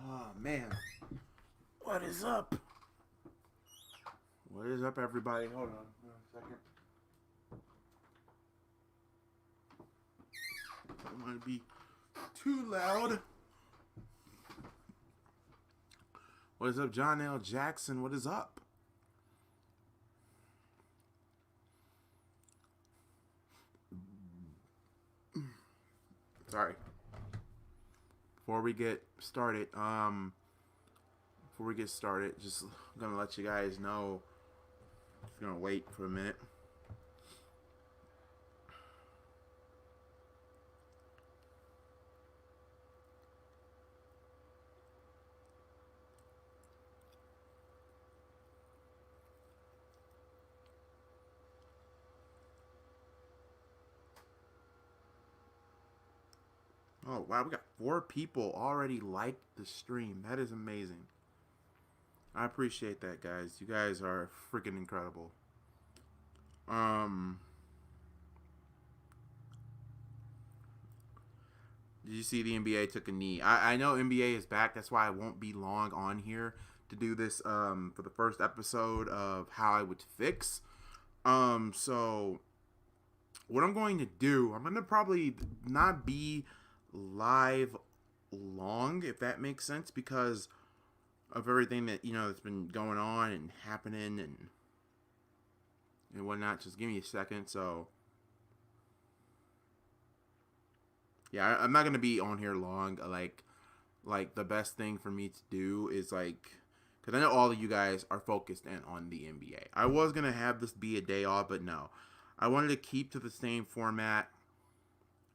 Oh, man. What is up? What is up, everybody? Hold on a second. I don't want to be too loud. What is up, John L. Jackson? What is up? Sorry. Before we get started, just gonna let you guys know. Just gonna wait for a minute. Oh, wow, we got 4 people already liked the stream. That is amazing. I appreciate that, guys. You guys are freaking incredible. Did you see the NBA took a knee? I know NBA is back. That's why I won't be long on here to do this for the first episode of how I would fix. So what I'm going to do, I'm going to probably not be live long, if that makes sense, because of everything that, you know, that's been going on and happening and whatnot. Just give me a second. So yeah, I'm not gonna be on here long. Like the best thing for me to do is because I know all of you guys are focused in on the NBA. I was gonna have this be a day off, but no, I wanted to keep to the same format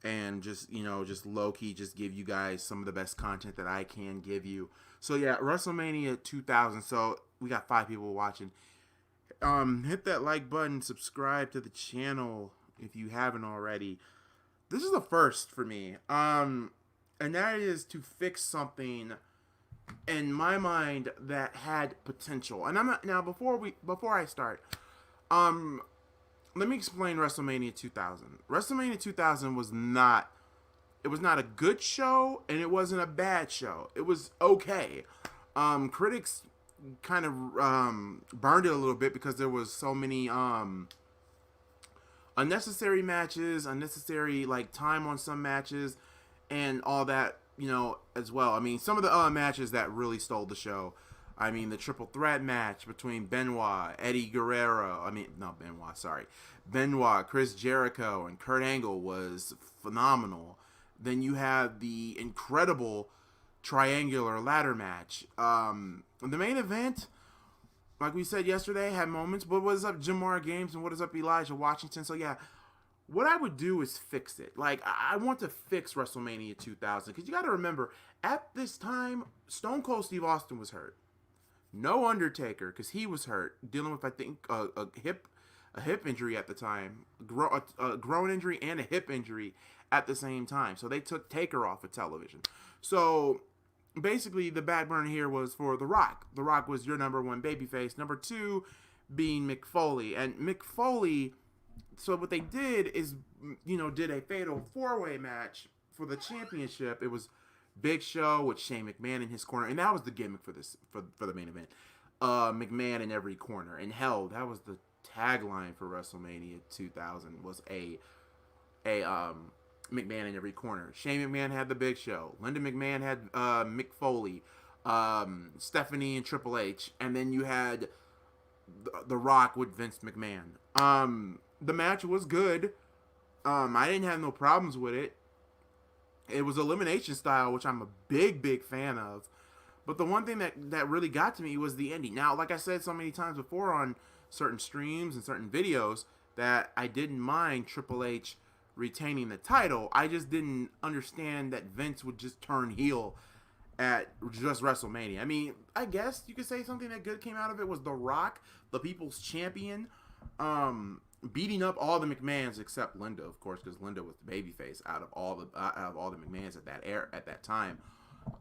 and just, you know, just low-key just give you guys some of the best content that I can give you. So yeah, WrestleMania 2000. So we got 5 people watching. Hit that like button, subscribe to the channel if you haven't already. This is a first for me. And that is to fix something in my mind that had potential. And I'm not, now before I start, let me explain WrestleMania 2000. WrestleMania 2000 was not a good show, and it wasn't a bad show. It was okay. Critics kind of burned it a little bit because there was so many unnecessary matches, unnecessary time on some matches, and all that, you know, as well. I mean, some of the matches that really stole the show. I mean, the triple threat match between Benoit, Benoit, Chris Jericho, and Kurt Angle was phenomenal. Then you have the incredible triangular ladder match. The main event, like we said yesterday, had moments, but what is up, Jamar Games, and what is up, Elijah Washington? So yeah, what I would do is fix it. I want to fix WrestleMania 2000, because you got to remember, at this time, Stone Cold Steve Austin was hurt. No Undertaker, because he was hurt, dealing with, I think, a hip injury at the time, a groin injury and a hip injury at the same time. So they took Taker off of television. So basically, the back burner here was for The Rock. The Rock was your number 1 babyface. Number 2 being Mick Foley. And Mick Foley, so what they did is, you know, did a fatal 4-way match for the championship. It was Big Show with Shane McMahon in his corner, and that was the gimmick for this for the main event. McMahon in every corner, and hell, that was the tagline for WrestleMania 2000 was a McMahon in every corner. Shane McMahon had the Big Show. Linda McMahon had Mick Foley, Stephanie and Triple H, and then you had the Rock with Vince McMahon. The match was good. I didn't have no problems with it. It was elimination style, which I'm a big fan of. But the one thing that really got to me was the ending. Now, like I said so many times before on certain streams and certain videos, that I didn't mind Triple H retaining the title. I just didn't understand that Vince would just turn heel at just WrestleMania. I mean, I guess you could say something that good came out of it was The Rock, the People's Champion, beating up all the McMahons except Linda, of course, because Linda was the babyface out of all the McMahons at that time.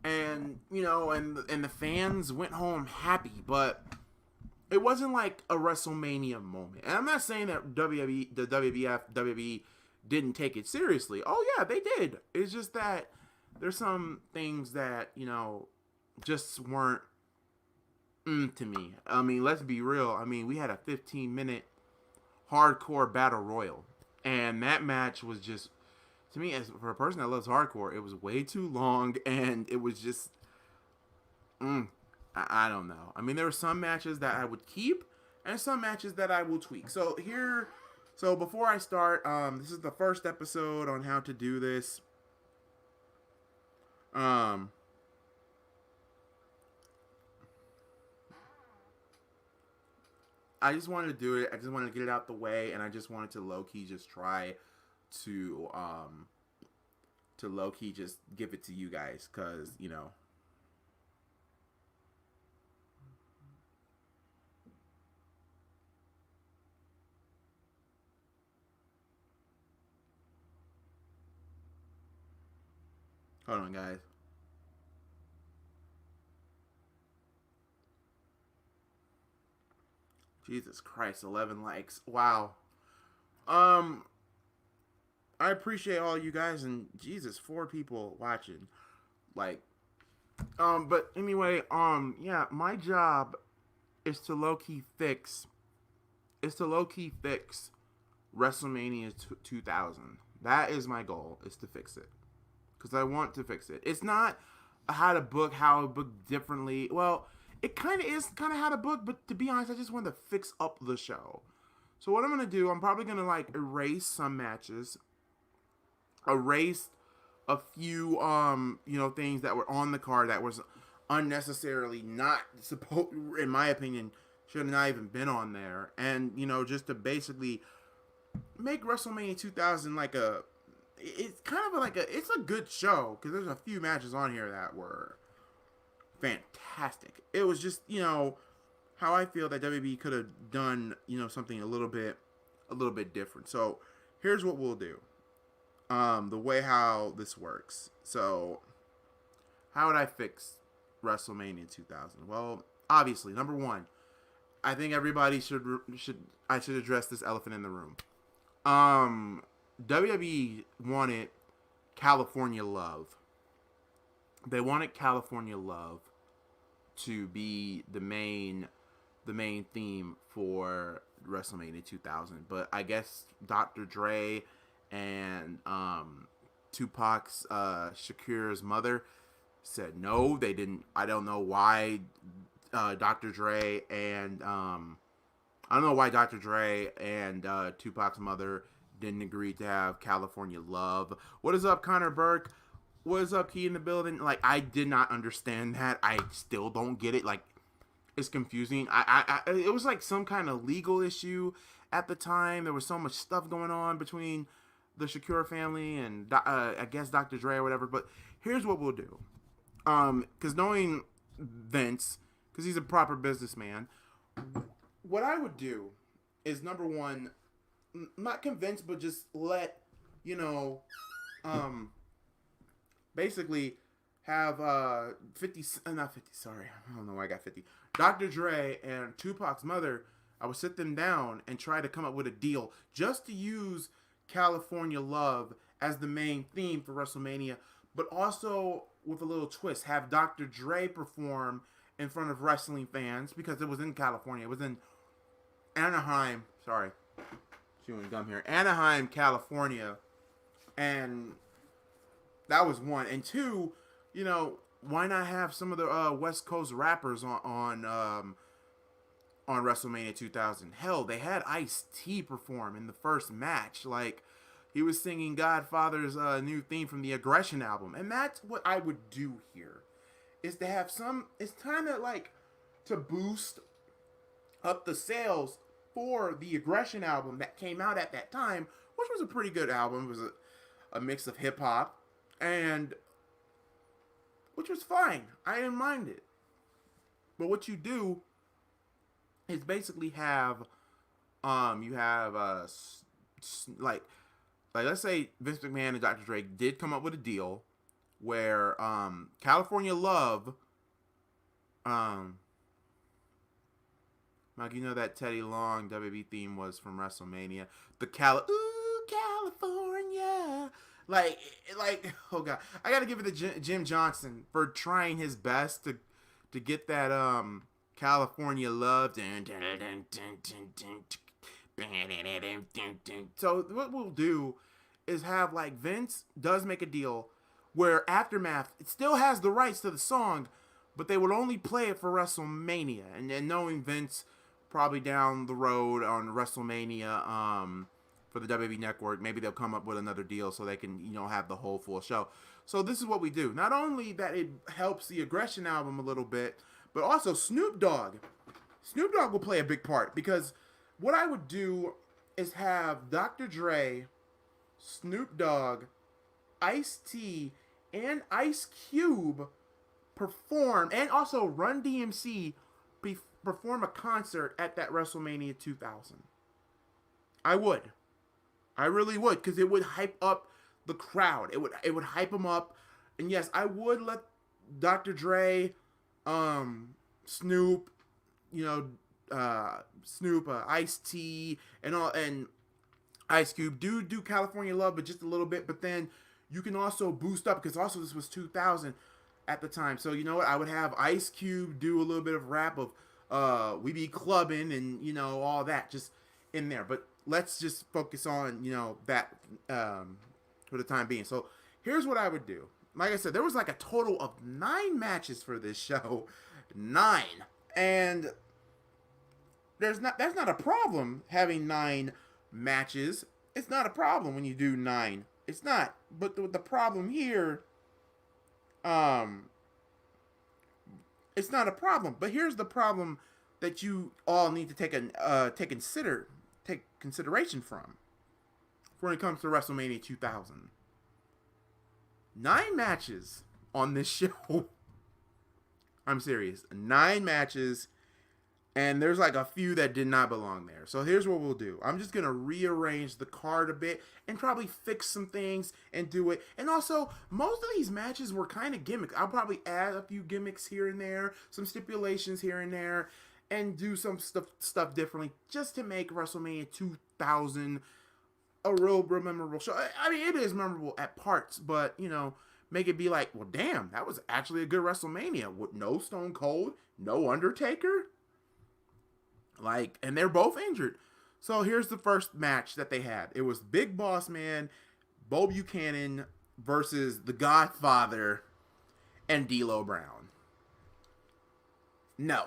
And, you know, and the fans went home happy, but it wasn't like a WrestleMania moment. And I'm not saying that WWE didn't take it seriously. Oh yeah, they did. It's just that there's some things that, you know, just weren't to me. I mean, let's be real. I mean, we had a 15-minute hardcore battle royal, and that match was just, to me, as for a person that loves hardcore, it was way too long, and it was just, I don't know. I mean, there were some matches that I would keep, and some matches that I will tweak. So before I start, this is the first episode on how to do this. I just wanted to do it. I just wanted to get it out the way, and I just wanted to low key just try to low key just give it to you guys, cause you know. Hold on, guys. Jesus Christ, 11 likes. Wow. Um, I appreciate all you guys, and Jesus, 4 people watching. Like, but anyway, yeah, my job is to low key fix. WrestleMania 2000. That is my goal. Is to fix it, because I want to fix it. It's not how to book differently. Well, it kind of is how to book, but to be honest, I just want to fix up the show. So what I'm gonna do, I'm probably gonna like erase some matches, erase a few things that were on the card that was unnecessarily not supposed, in my opinion, should have not even been on there, and just to basically make WrestleMania 2000 like it's a good show, because there's a few matches on here that were fantastic. It was just, how I feel that WB could have done, something a little bit different. So here's what we'll do. The way how this works. So how would I fix WrestleMania 2000? Well, obviously, number one, I think everybody should address this elephant in the room. WWE wanted California Love. They wanted California Love to be the main theme for WrestleMania 2000, but I guess Dr. Dre and Tupac's Shakur's mother said no, they didn't. I don't know why Dr. Dre and Tupac's mother didn't agree to have California Love. What is up, Connor Burke? What is up, Key in the building? Like, I did not understand that. I still don't get it. Like, it's confusing. It was like some kind of legal issue at the time. There was so much stuff going on between the Shakur family and I guess Dr. Dre or whatever. But here's what we'll do. Because knowing Vince, because he's a proper businessman, what I would do is, number one, not convince, but just let, basically have 50, not 50, sorry, I don't know why I got 50. Dr. Dre and Tupac's mother, I would sit them down and try to come up with a deal just to use California Love as the main theme for WrestleMania, but also with a little twist, have Dr. Dre perform in front of wrestling fans, because it was in California. It was in Anaheim, sorry, chewing gum here, Anaheim, California, and that was one. And two, why not have some of the West Coast rappers on WrestleMania 2000? Hell, they had Ice-T perform in the first match. Like, he was singing Godfather's new theme from the Aggression album. And that's what I would do here, is to have it's kind of like to boost up the sales for the Aggression album that came out at that time, which was a pretty good album. It was a mix of hip-hop, and which was fine. I didn't mind it. But what you do is basically have like let's say Vince McMahon and Dr. Dre did come up with a deal where California Love, Mike, that Teddy Long WB theme was from WrestleMania. The Ooh, California. Like, oh God. I gotta give it to Jim Johnson for trying his best to to get that California love. So what we'll do is have like Vince does make a deal where Aftermath it still has the rights to the song, but they would only play it for WrestleMania. And knowing Vince probably down the road on WrestleMania for the WWE Network, maybe they'll come up with another deal so they can, you know, have the whole full show. So this is what we do. Not only that it helps the Aggression album a little bit, but also Snoop Dogg. Snoop Dogg will play a big part because what I would do is have Dr. Dre, Snoop Dogg, Ice-T, and Ice Cube perform, and also Run DMC perform a concert at that WrestleMania 2000. I would. I really would, because it would hype up the crowd. It would hype them up. And yes, I would let Dr. Dre, Snoop, Ice-T, and Ice Cube do California Love, but just a little bit. But then you can also boost up, because also this was 2000 at the time. So you know what? I would have Ice Cube do a little bit of rap of We Be Clubbing and, you know, all that just in there. But let's just focus on, you know, that for the time being. So here's what I would do. Like I said, there was like a total of 9 matches for this show. 9. And that's not a problem having 9 matches. It's not a problem when you do 9. It's not. But the problem here, it's not a problem. But here's the problem that you all need to take consideration from when it comes to WrestleMania 2000. 9 matches on this show. I'm serious. 9 matches. And there's like a few that did not belong there. So here's what we'll do. I'm just going to rearrange the card a bit and probably fix some things and do it. And also, most of these matches were kind of gimmicks. I'll probably add a few gimmicks here and there, some stipulations here and there, and do some stuff differently just to make WrestleMania 2000 a real memorable show. I mean, it is memorable at parts, but, you know, make it be like, well, damn, that was actually a good WrestleMania with no Stone Cold, no Undertaker. Like, and they're both injured. So here's the first match that they had. It was Big Boss Man, Bo Buchanan versus The Godfather and D'Lo Brown. No,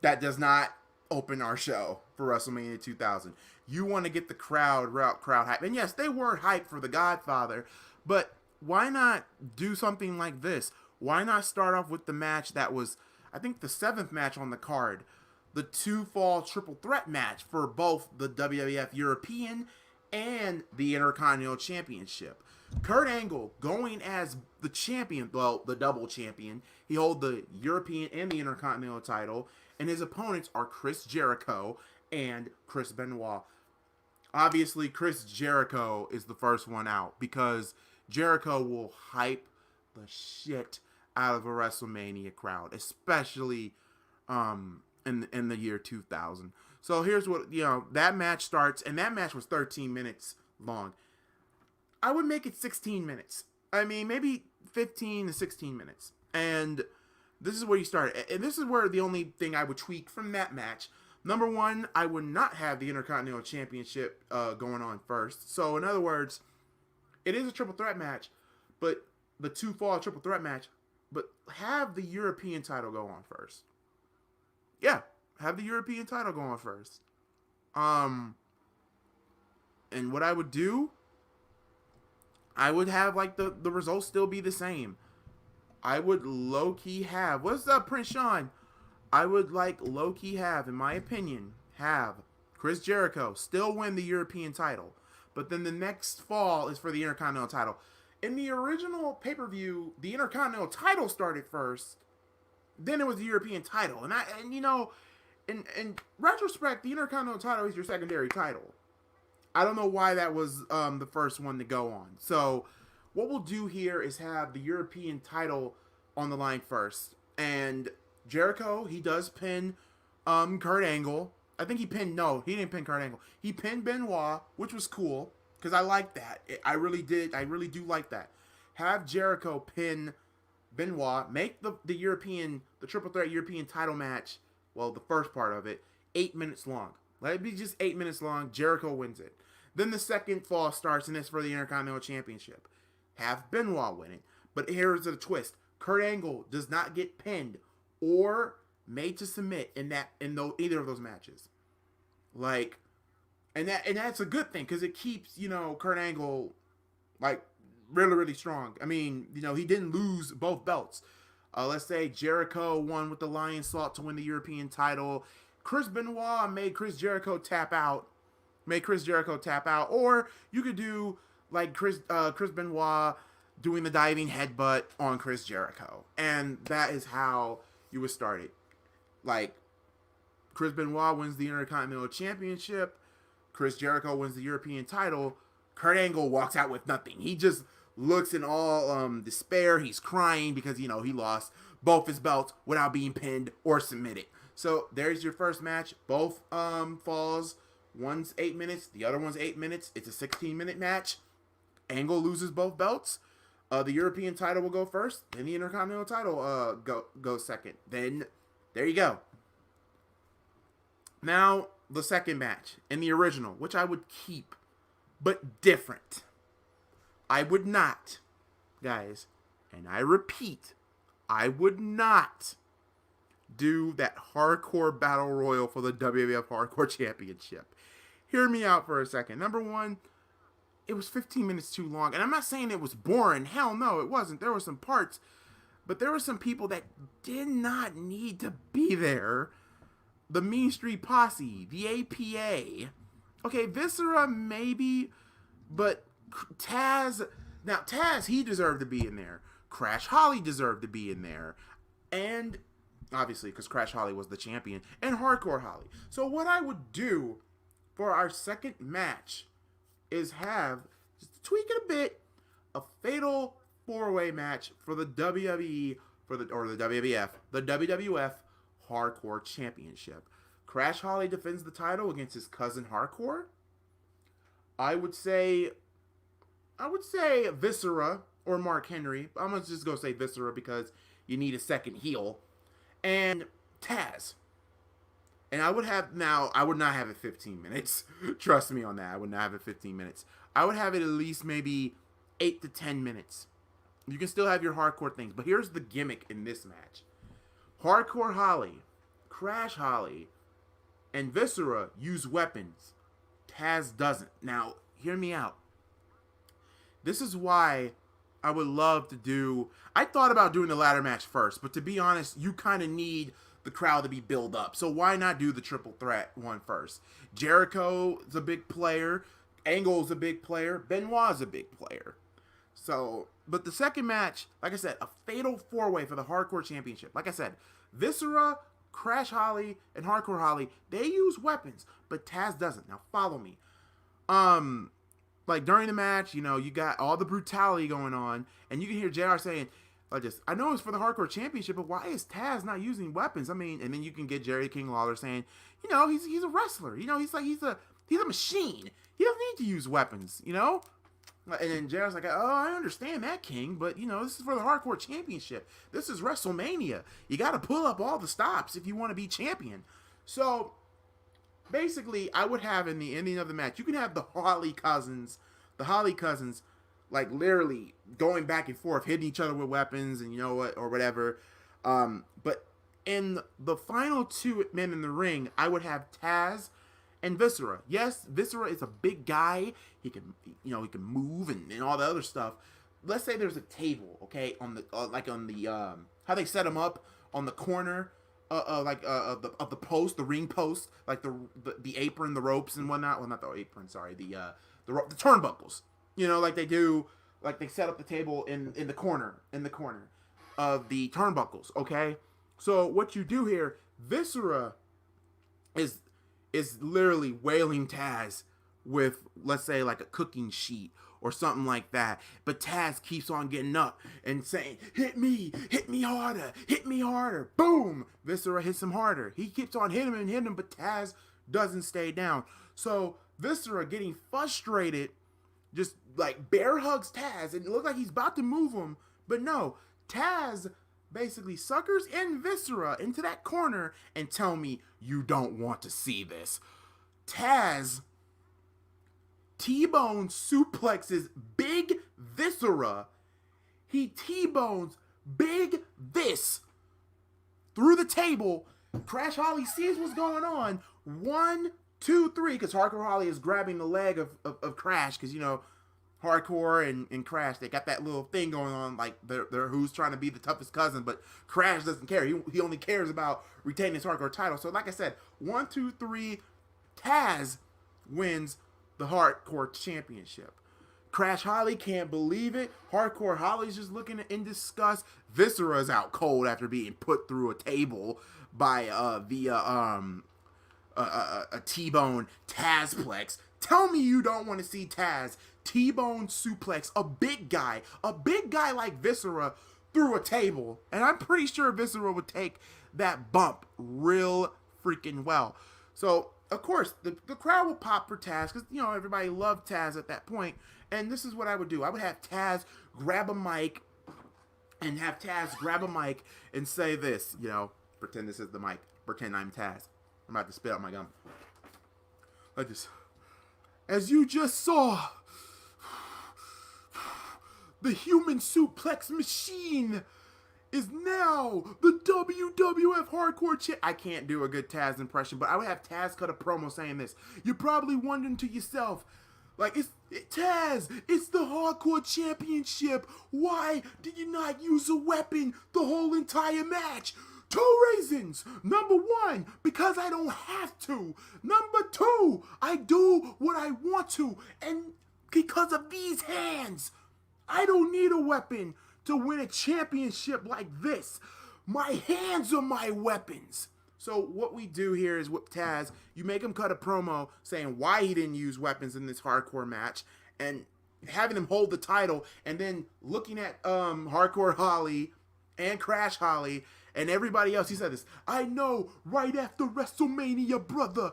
that does not open our show for WrestleMania 2000. You want to get the crowd hype. And yes, they were hyped for The Godfather, but why not do something like this? Why not start off with the match that was, I think, the 7th match on the card? The 2-fall triple threat match for both the WWF European and the Intercontinental Championship. Kurt Angle going as the champion, well, the double champion. He holds the European and the Intercontinental title, and his opponents are Chris Jericho and Chris Benoit. Obviously, Chris Jericho is the first one out because Jericho will hype the shit out of a WrestleMania crowd, especially in the year 2000. So here's what, you know, that match starts, and that match was 13 minutes long. I would make it 16 minutes. I mean, maybe 15 to 16 minutes. And this is where you start. And this is where the only thing I would tweak from that match. Number one, I would not have the Intercontinental Championship going on first. So in other words, it is a triple threat match, but the 2-fall triple threat match, but have the European title go on first. Yeah, have the European title go on first. And what I would do, I would have like the results still be the same. I would low-key have, what's up, Prince Sean? I would like low-key have, in my opinion, have Chris Jericho still win the European title. But then the next fall is for the Intercontinental title. In the original pay-per-view, the Intercontinental title started first. Then it was the European title. And you know, in retrospect, the Intercontinental title is your secondary title. I don't know why that was the first one to go on. So what we'll do here is have the European title on the line first. And Jericho, he does pin Kurt Angle. I think he didn't pin Kurt Angle. He pinned Benoit, which was cool, because I like that. I really do like that. Have Jericho pin Benoit, make the triple threat European title match, well, the first part of it, 8 minutes long. Let it be just 8 minutes long. Jericho wins it. Then the second fall starts, and it's for the Intercontinental Championship. Have Benoit win it. But here's the twist. Kurt Angle does not get pinned or made to submit in either of those matches. Like, and that's a good thing, because it keeps, Kurt Angle, like, really, really strong. I mean, he didn't lose both belts. Let's say Jericho won with the Lion Salt to win the European title. Chris Benoit made Chris Jericho tap out. Or you could do like Chris Benoit doing the diving headbutt on Chris Jericho. And that is how you would start it. Like, Chris Benoit wins the Intercontinental Championship. Chris Jericho wins the European title. Kurt Angle walks out with nothing. He just looks in all despair. He's crying because, he lost both his belts without being pinned or submitted. So there's your first match. Both falls. One's 8 minutes. The other one's 8 minutes. It's a 16-minute match. Angle loses both belts. The European title will go first. Then the Intercontinental title goes second. Then there you go. Now, the second match in the original, which I would keep, but different. I would not, guys, and I repeat, I would not do that hardcore battle royal for the WWF Hardcore Championship. Hear me out for a second. Number one, it was 15 minutes too long. And I'm not saying it was boring. Hell no, it wasn't. There were some parts, but there were some people that did not need to be there. The Mean Street Posse, the APA. Okay, Viscera maybe, but Taz, he deserved to be in there. Crash Holly deserved to be in there. And obviously, because Crash Holly was the champion, and Hardcore Holly. So what I would do for our second match is have, just to tweak it a bit, a fatal 4-way match for the WWE, the WWF Hardcore Championship. Crash Holly defends the title against his cousin Hardcore. I would say Viscera or Mark Henry. I'm going to just go say Viscera because you need a second heel. And Taz. And I would not have it 15 minutes. Trust me on that. I would not have it 15 minutes. I would have it at least maybe 8 to 10 minutes. You can still have your hardcore things. But here's the gimmick in this match. Hardcore Holly, Crash Holly, and Viscera use weapons. Taz doesn't. Now, hear me out. This is why I would love to do... I thought about doing the ladder match first, but to be honest, you kind of need the crowd to be built up. So why not do the triple threat one first? Jericho is a big player. Angle's a big player. Benoit's a big player. So, but the second match, like I said, a fatal 4-way for the Hardcore Championship. Like I said, Viscera, Crash Holly, and Hardcore Holly, they use weapons, but Taz doesn't. Now follow me. Like during the match, you got all the brutality going on, and you can hear JR saying, I know it's for the Hardcore Championship, but why is Taz not using weapons? I mean, and then you can get Jerry King Lawler saying, he's a wrestler. He's a machine. He doesn't need to use weapons, And then JR's like, oh, I understand that, King, but, this is for the Hardcore Championship. This is WrestleMania. You got to pull up all the stops if you want to be champion. So, basically, I would have in the ending of the match, you can have the Holly Cousins, like, literally going back and forth, hitting each other with weapons and or whatever. But in the final two men in the ring, I would have Taz and Viscera. Yes, Viscera is a big guy. He can move and all the other stuff. Let's say there's a table, okay, on the how they set him up on the corner, of the post, the ring post, like the apron, the ropes and whatnot. Well, not the apron, sorry, the turnbuckles. Like they do, like they set up the table in the corner of the turnbuckles. Okay, so what you do here, Viscera is literally wailing Taz with, let's say, like a cooking sheet or something like that. But Taz keeps on getting up and saying, hit me harder. Boom! Viscera hits him harder. He keeps on hitting him, but Taz doesn't stay down. So Viscera, getting frustrated, just like bear hugs Taz, and it looks like he's about to move him, but no. Taz basically suckers in Viscera into that corner and tell me you don't want to see this. Taz T-Bone suplexes Big Viscera. He T-Bones Big Vis through the table. Crash Holly sees what's going on. 1, 2, 3, because Hardcore Holly is grabbing the leg of Crash, because, you know, Hardcore and Crash, they got that little thing going on, like they're who's trying to be the toughest cousin, but Crash doesn't care. He only cares about retaining his Hardcore title. So like I said, 1, 2, 3, Taz wins the Hardcore Championship. Crash Holly can't believe it. Hardcore Holly's just looking in disgust. Viscera's out cold after being put through a table by a T-Bone Tazplex. Tell me you don't want to see Taz T-Bone suplex a big guy like Viscera through a table. And I'm pretty sure Viscera would take that bump real freaking well. So, of course, the crowd will pop for Taz because, you know, everybody loved Taz at that point. And this is what I would do. I would have Taz grab a mic and say this, you know, pretend this is the mic. Pretend I'm Taz. I'm about to spit out my gum. Like this. As you just saw, the human suplex machine is now the WWF Hardcore Champ. I can't do a good Taz impression, but I would have Taz cut a promo saying this. You're probably wondering to yourself, like, Taz, it's the Hardcore Championship. Why did you not use a weapon the whole entire match? 2 reasons. Number 1, because I don't have to. Number 2, I do what I want to. And because of these hands, I don't need a weapon to win a championship like this. My hands are my weapons. So what we do here is with Taz, you make him cut a promo saying why he didn't use weapons in this hardcore match and having him hold the title, and then looking at Hardcore Holly and Crash Holly and everybody else. He said this, I know right after WrestleMania, brother,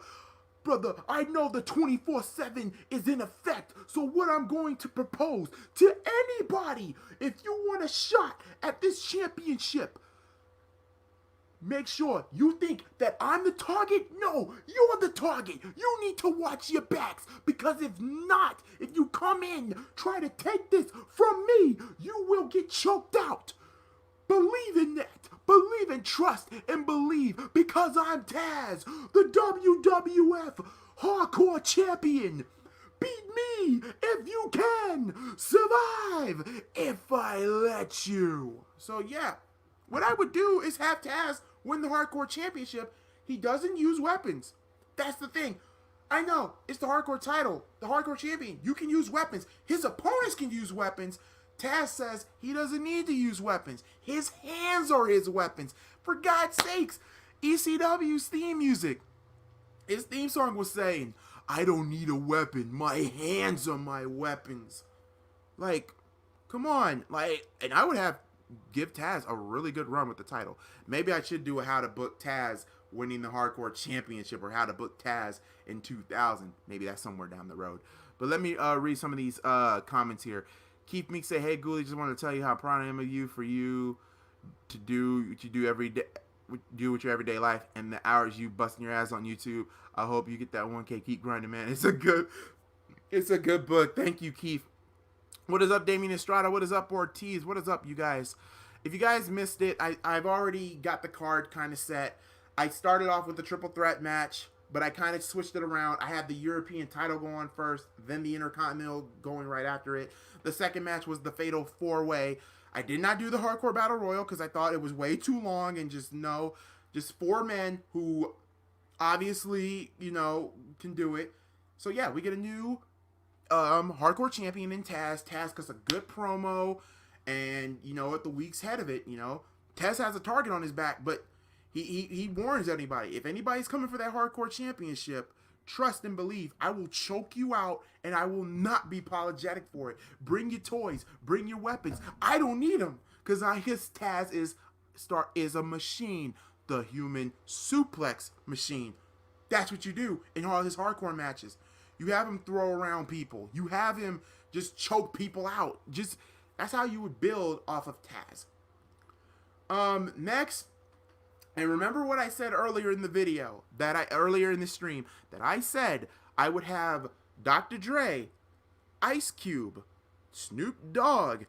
I know the 24/7 is in effect. So what I'm going to propose to anybody, if you want a shot at this championship, make sure you think that I'm the target. No, you're the target. You need to watch your backs, because if not, if you come in, try to take this from me, you will get choked out. Believe in that. Believe and trust and believe, because I'm Taz, the WWF Hardcore Champion. Beat me if you can. Survive if I let you. So yeah, what I would do is have Taz win the Hardcore Championship. He doesn't use weapons. That's the thing. I know, it's the Hardcore title, the Hardcore Champion. You can use weapons. His opponents can use weapons. Taz says he doesn't need to use weapons. His hands are his weapons. For God's sakes, ECW's theme music. His theme song was saying, I don't need a weapon. My hands are my weapons. Like, come on. Like, and I would give Taz a really good run with the title. Maybe I should do a how to book Taz winning the Hardcore Championship, or how to book Taz in 2000. Maybe that's somewhere down the road. But let me read some of these comments here. Keith Meek say, hey, Ghoulie, just want to tell you how proud I am of you for you to do what you do every day, do with your everyday life, and the hours you busting your ass on YouTube. I hope you get that 1K. Keep grinding, man. It's a good book. Thank you, Keith. What is up, Damien Estrada? What is up, Ortiz? What is up, you guys? If you guys missed it, I've already got the card kind of set. I started off with the triple threat match, but I kind of switched it around. I had the European title going first, then the Intercontinental going right after it. The second match was the Fatal 4-Way. I did not do the Hardcore Battle Royal because I thought it was way too long, and just 4 men who obviously, you know, can do it. So yeah, we get a new Hardcore Champion in Taz. Taz cuts a good promo, and you know, at the week's head of it, you know, Taz has a target on his back, but he warns anybody. If anybody's coming for that Hardcore Championship, trust and believe, I will choke you out, and I will not be apologetic for it. Bring your toys, bring your weapons. I don't need them, because his Taz is a machine, the human suplex machine. That's what you do in all his hardcore matches. You have him throw around people. You have him just choke people out. That's how you would build off of Taz. Next, and remember what I said earlier in the video, earlier in the stream, that I said I would have Dr. Dre, Ice Cube, Snoop Dogg,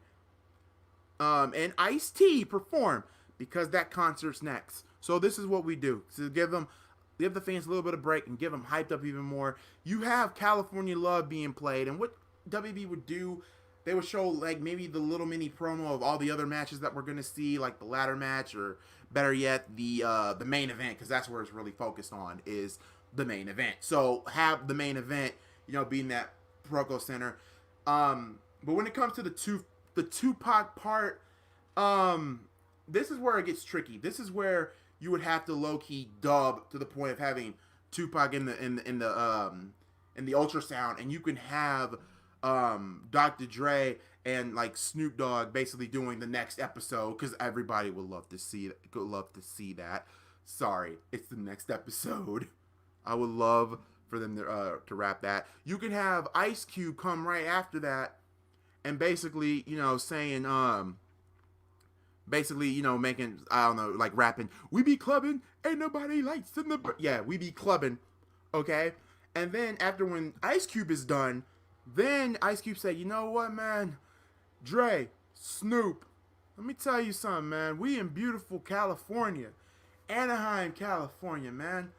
and Ice-T perform, because that concert's next. So this is what we do. So give the fans a little bit of break and give them hyped up even more. You have California Love being played, and what WB would do, they would show like maybe the little mini promo of all the other matches that we're gonna see, like the ladder match, or better yet, the main event, because that's where it's really focused on, is the main event. So have the main event, being that Proco Center. But when it comes to the Tupac part, this is where it gets tricky. This is where you would have to low key dub to the point of having Tupac in the ultrasound, and you can have Dr. Dre and like Snoop Dogg basically doing the next episode, because everybody would love to see that. Sorry, it's the next episode. I would love for them to wrap that. You can have Ice Cube come right after that, and basically, saying making, I don't know, like rapping, "We be clubbing, ain't nobody lights in the..." Yeah, we be clubbing, okay? And then after, when Ice Cube is done, then Ice Cube said, "You know what, man? Dre, Snoop, let me tell you something, man. We in beautiful California. Anaheim, California, man.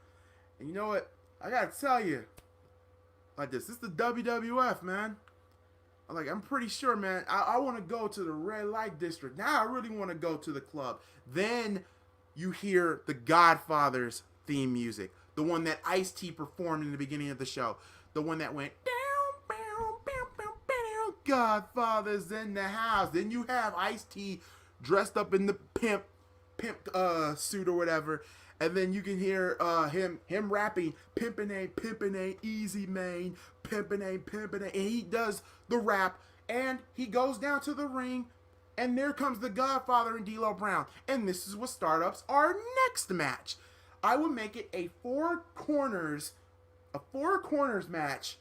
And you know what? I gotta tell you, like this is the WWF, man. I'm pretty sure, man, I want to go to the red light district. Now I really want to go to the club." Then you hear the Godfather's theme music, the one that Ice-T performed in the beginning of the show, the one that went down, Godfather's in the house. Then you have Ice-T dressed up in the pimp suit or whatever, and then you can hear him rapping, "Pimpin' ain't easy, man, pimpin' ain't," and he does the rap, and he goes down to the ring, and there comes the Godfather and D'Lo Brown, and this is what startups our next match. I will make it a four corners match,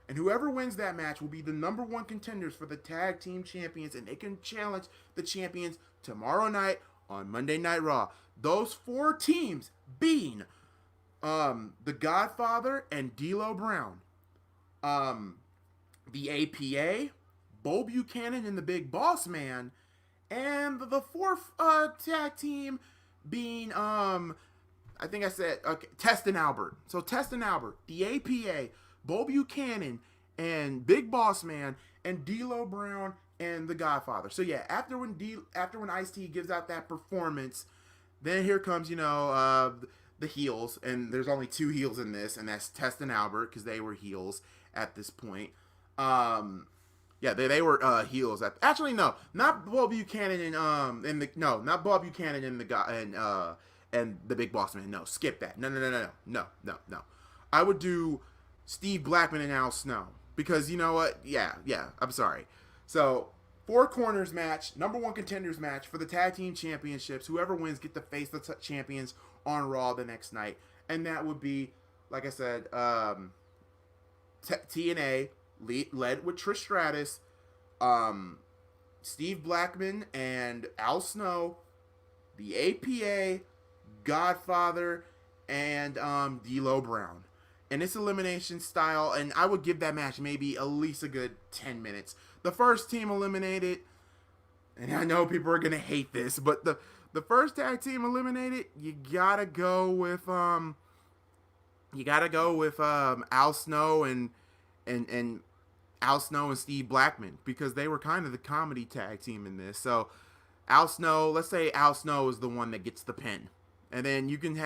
and whoever wins that match will be the number one contenders for the tag team champions, and they can challenge the champions tomorrow night on Monday Night Raw. Those four teams being the Godfather and D'Lo Brown, the APA, Bo Buchanan and the Big Boss Man, and the fourth tag team being I think I said Test and Albert. So Test and Albert, the APA, Bo Buchanan and Big Boss Man, and D'Lo Brown and the Godfather. So yeah, after when Ice-T gives out that performance, then here comes the heels, and there's only two heels in this, and that's Test and Albert, because they were heels at this point. Yeah, they were heels at, actually no, not Bob Buchanan not Bob Buchanan and the Big Boss Man. No, skip that. No. I would do Steve Blackman and Al Snow, because you know what? Yeah, I'm sorry. So, four corners match, number one contenders match for the tag team championships. Whoever wins get to face the champions on Raw the next night, and that would be, like I said, TNA led with Trish Stratus, Steve Blackman and Al Snow, the APA, Godfather, and D'Lo Brown. And it's elimination style, and I would give that match maybe at least a good 10 minutes. The first team eliminated, and I know people are gonna hate this, but the first tag team eliminated, you gotta go with Al Snow and Al Snow and Steve Blackman, because they were kind of the comedy tag team in this. So Al Snow, let's say Al Snow is the one that gets the pin, and then you can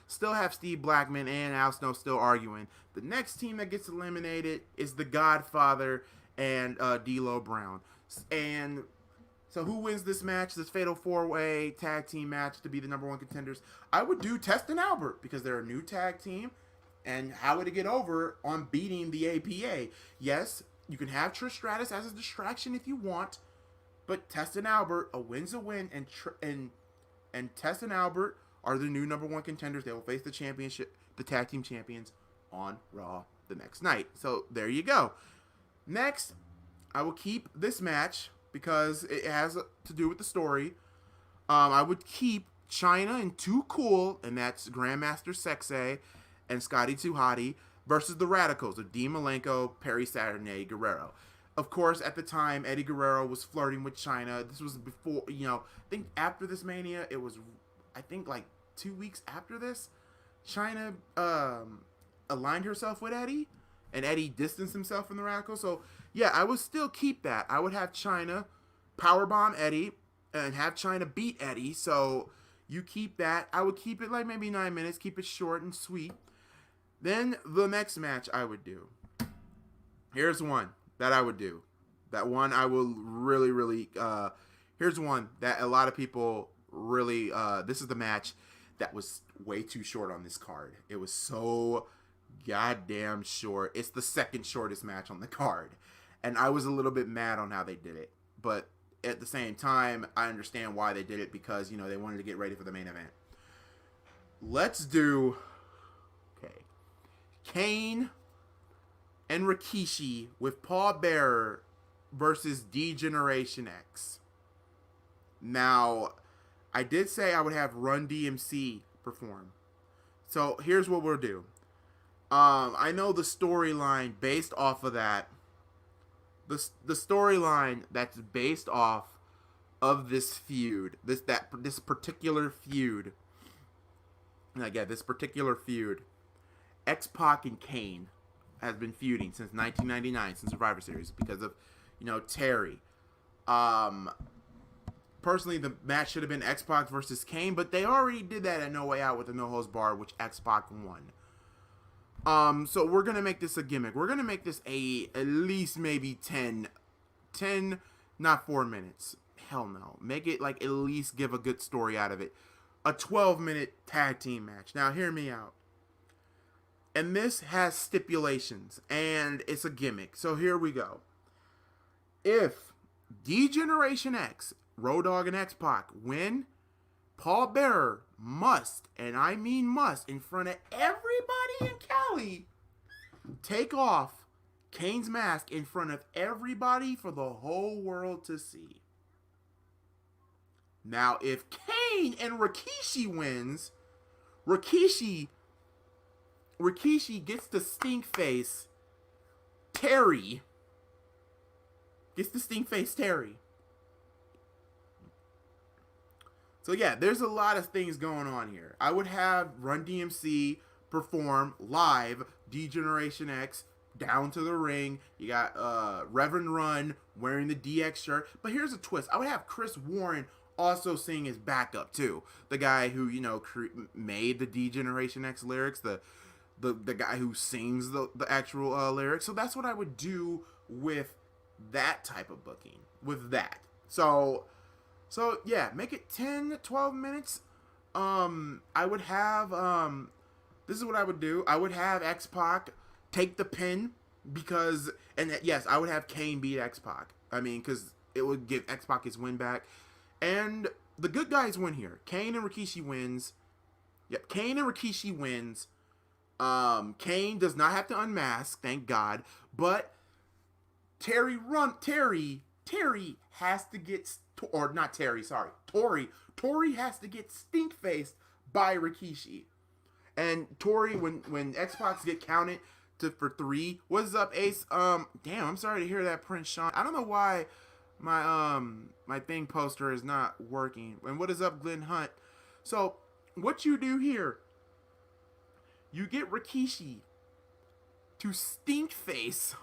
still have Steve Blackman and Al Snow still arguing. The next team that gets eliminated is the Godfather and D'Lo Brown. And so who wins this match, this fatal four-way tag team match to be the number one contenders? I would do Test and Albert, because they're a new tag team, and how would it get over on beating the APA? Yes, you can have Trish Stratus as a distraction if you want, but Test and Albert, a win's a win, and Test and Albert are the new number one contenders. They will face the tag team champions on Raw the next night. So there you go. Next, I will keep this match because it has to do with the story. I would keep China and Too Cool, and that's Grandmaster Sexay and Scotty Too Hottie, versus the Radicals of Dean Malenko, Perry Saturn, and Eddie Guerrero. Of course, at the time, Eddie Guerrero was flirting with China. This was before, I think after this Mania, it was, I think like 2 weeks after this, China aligned herself with Eddie, and Eddie distanced himself from the Radicals. So, yeah, I would still keep that. I would have China powerbomb Eddie and have China beat Eddie. So, you keep that. I would keep it like maybe 9 minutes, keep it short and sweet. Then, the next match I would do. Here's one that I would do. That one I will really, here's one that a lot of people really, this is the match that was way too short on this card. It was so goddamn short. It's the second shortest match on the card. And I was a little bit mad on how they did it. But at the same time, I understand why they did it, because, they wanted to get ready for the main event. Let's do, Kane and Rikishi with Paul Bearer versus D-Generation X. Now, I did say I would have Run DMC perform. So, here's what we'll do. I know the storyline based off of that. The storyline that's based off of this feud, this particular feud. This particular feud, X-Pac and Kane has been feuding since 1999, since Survivor Series, because of, Terry. Personally, the match should have been X-Pac versus Kane, but they already did that at No Way Out with the No Holds Barred, which X-Pac won. So we're going to make this a gimmick. We're going to make this at least maybe 10, not 4 minutes. Hell no. Make it like at least give a good story out of it. A 12-minute tag team match. Now, hear me out. And this has stipulations, and it's a gimmick. So here we go. If D-Generation X, Road Dogg and X-Pac win, Paul Bearer must, and I mean must, in front of everybody in Cali, take off Kane's mask in front of everybody for the whole world to see. Now, if Kane and Rikishi wins, Rikishi gets the stink face Terry. So yeah, there's a lot of things going on here. I would have Run DMC perform live D-Generation X down to the ring. You got Reverend Run wearing the DX shirt. But here's a twist. I would have Chris Warren also sing his backup too. The guy who, made the D-Generation X lyrics, the guy who sings the actual lyrics. So that's what I would do with that type of booking. With that. So yeah, make it 10 to 12 minutes. I would have, this is what I would do. I would have X-Pac take the pin because, and yes, I would have Kane beat X-Pac. I mean, because it would give X-Pac his win back. And the good guys win here. Kane and Rikishi wins. Yep, Kane and Rikishi wins. Kane does not have to unmask, thank God. But Terry has to get, or not Terry, sorry. Tori has to get stink-faced by Rikishi. And Tori, when X-Pac get counted for 3, what's up, Ace? Damn, I'm sorry to hear that, Prince Sean. I don't know why my thing poster is not working. And what is up, Glenn Hunt? So, what you do here, you get Rikishi to stink-face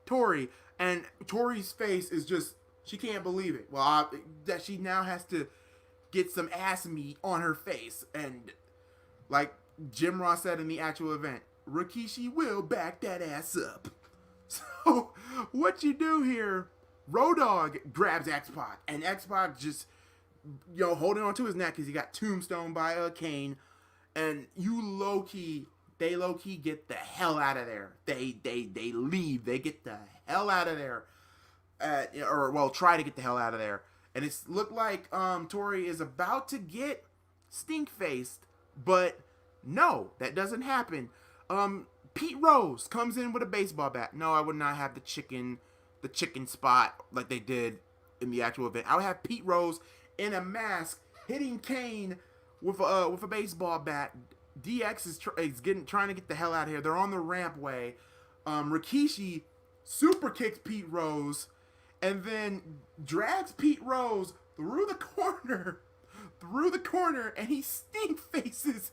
Tori, and Tori's face is just, she can't believe it. Well, that she now has to get some ass meat on her face. And like Jim Ross said in the actual event, Rikishi will back that ass up. So what you do here, Road Dogg grabs X-Pac, and X-Pac just, holding on to his neck because he got tombstone by Kane. And they low-key get the hell out of there. They leave. They get the hell out of there. Try to get the hell out of there. And it's looked like Tori is about to get stink-faced. But no, that doesn't happen. Pete Rose comes in with a baseball bat. No, I would not have the chicken the chicken spot like they did in the actual event. I would have Pete Rose in a mask hitting Kane with a baseball bat. DX is trying to get the hell out of here. They're on the rampway. Rikishi super kicks Pete Rose and then drags Pete Rose through the corner, and he stink faces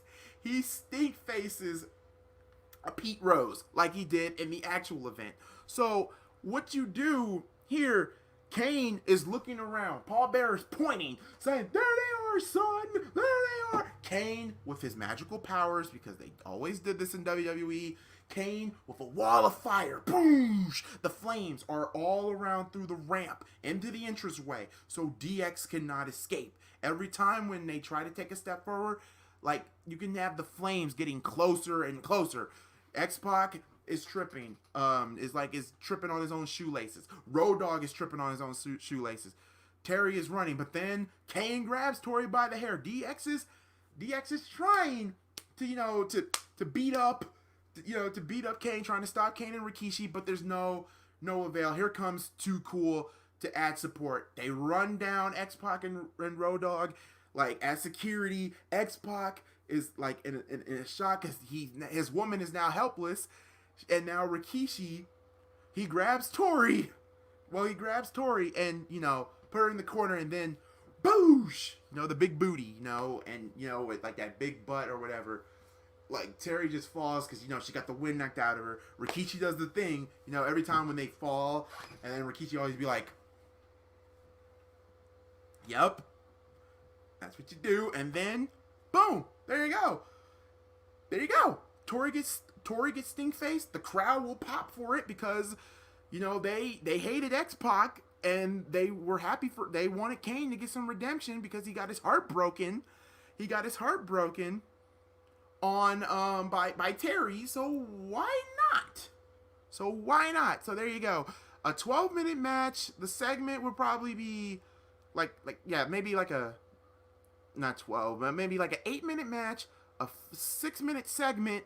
a Pete Rose like he did in the actual event. So what you do here, Kane is looking around. Paul Bearer is pointing, saying, "There they are, son! There they are!" Kane, with his magical powers, because they always did this in WWE, Kane with a wall of fire. Boosh! The flames are all around through the ramp into the entranceway, so DX cannot escape. Every time when they try to take a step forward, like, you can have the flames getting closer and closer. X-Pac is tripping. Is tripping on his own shoelaces. Road Dogg is tripping on his own shoelaces. Terry is running, but then Kane grabs Tori by the hair. DX is trying to beat up Kane, trying to stop Kane and Rikishi, but there's no avail. Here comes Too Cool to add support. They run down X-Pac and Road Dogg like as security. X-Pac is like in a shock because his woman is now helpless, and now Rikishi, he grabs Tori. Well, he grabs Tori and put her in the corner, and then boosh, the big booty, and with like that big butt or whatever. Like, Terry just falls because, she got the wind knocked out of her. Rikishi does the thing, every time when they fall, and then Rikishi always be like, "Yep, that's what you do," and then, boom, there you go. Tori gets stink faced. The crowd will pop for it because, they hated X-Pac, and they wanted Kane to get some redemption because he got his heart broken. On by Terry, so why not? So there you go. A 12-minute match. The segment would probably be maybe like a not 12, but maybe like an 8-minute match, a 6-minute segment.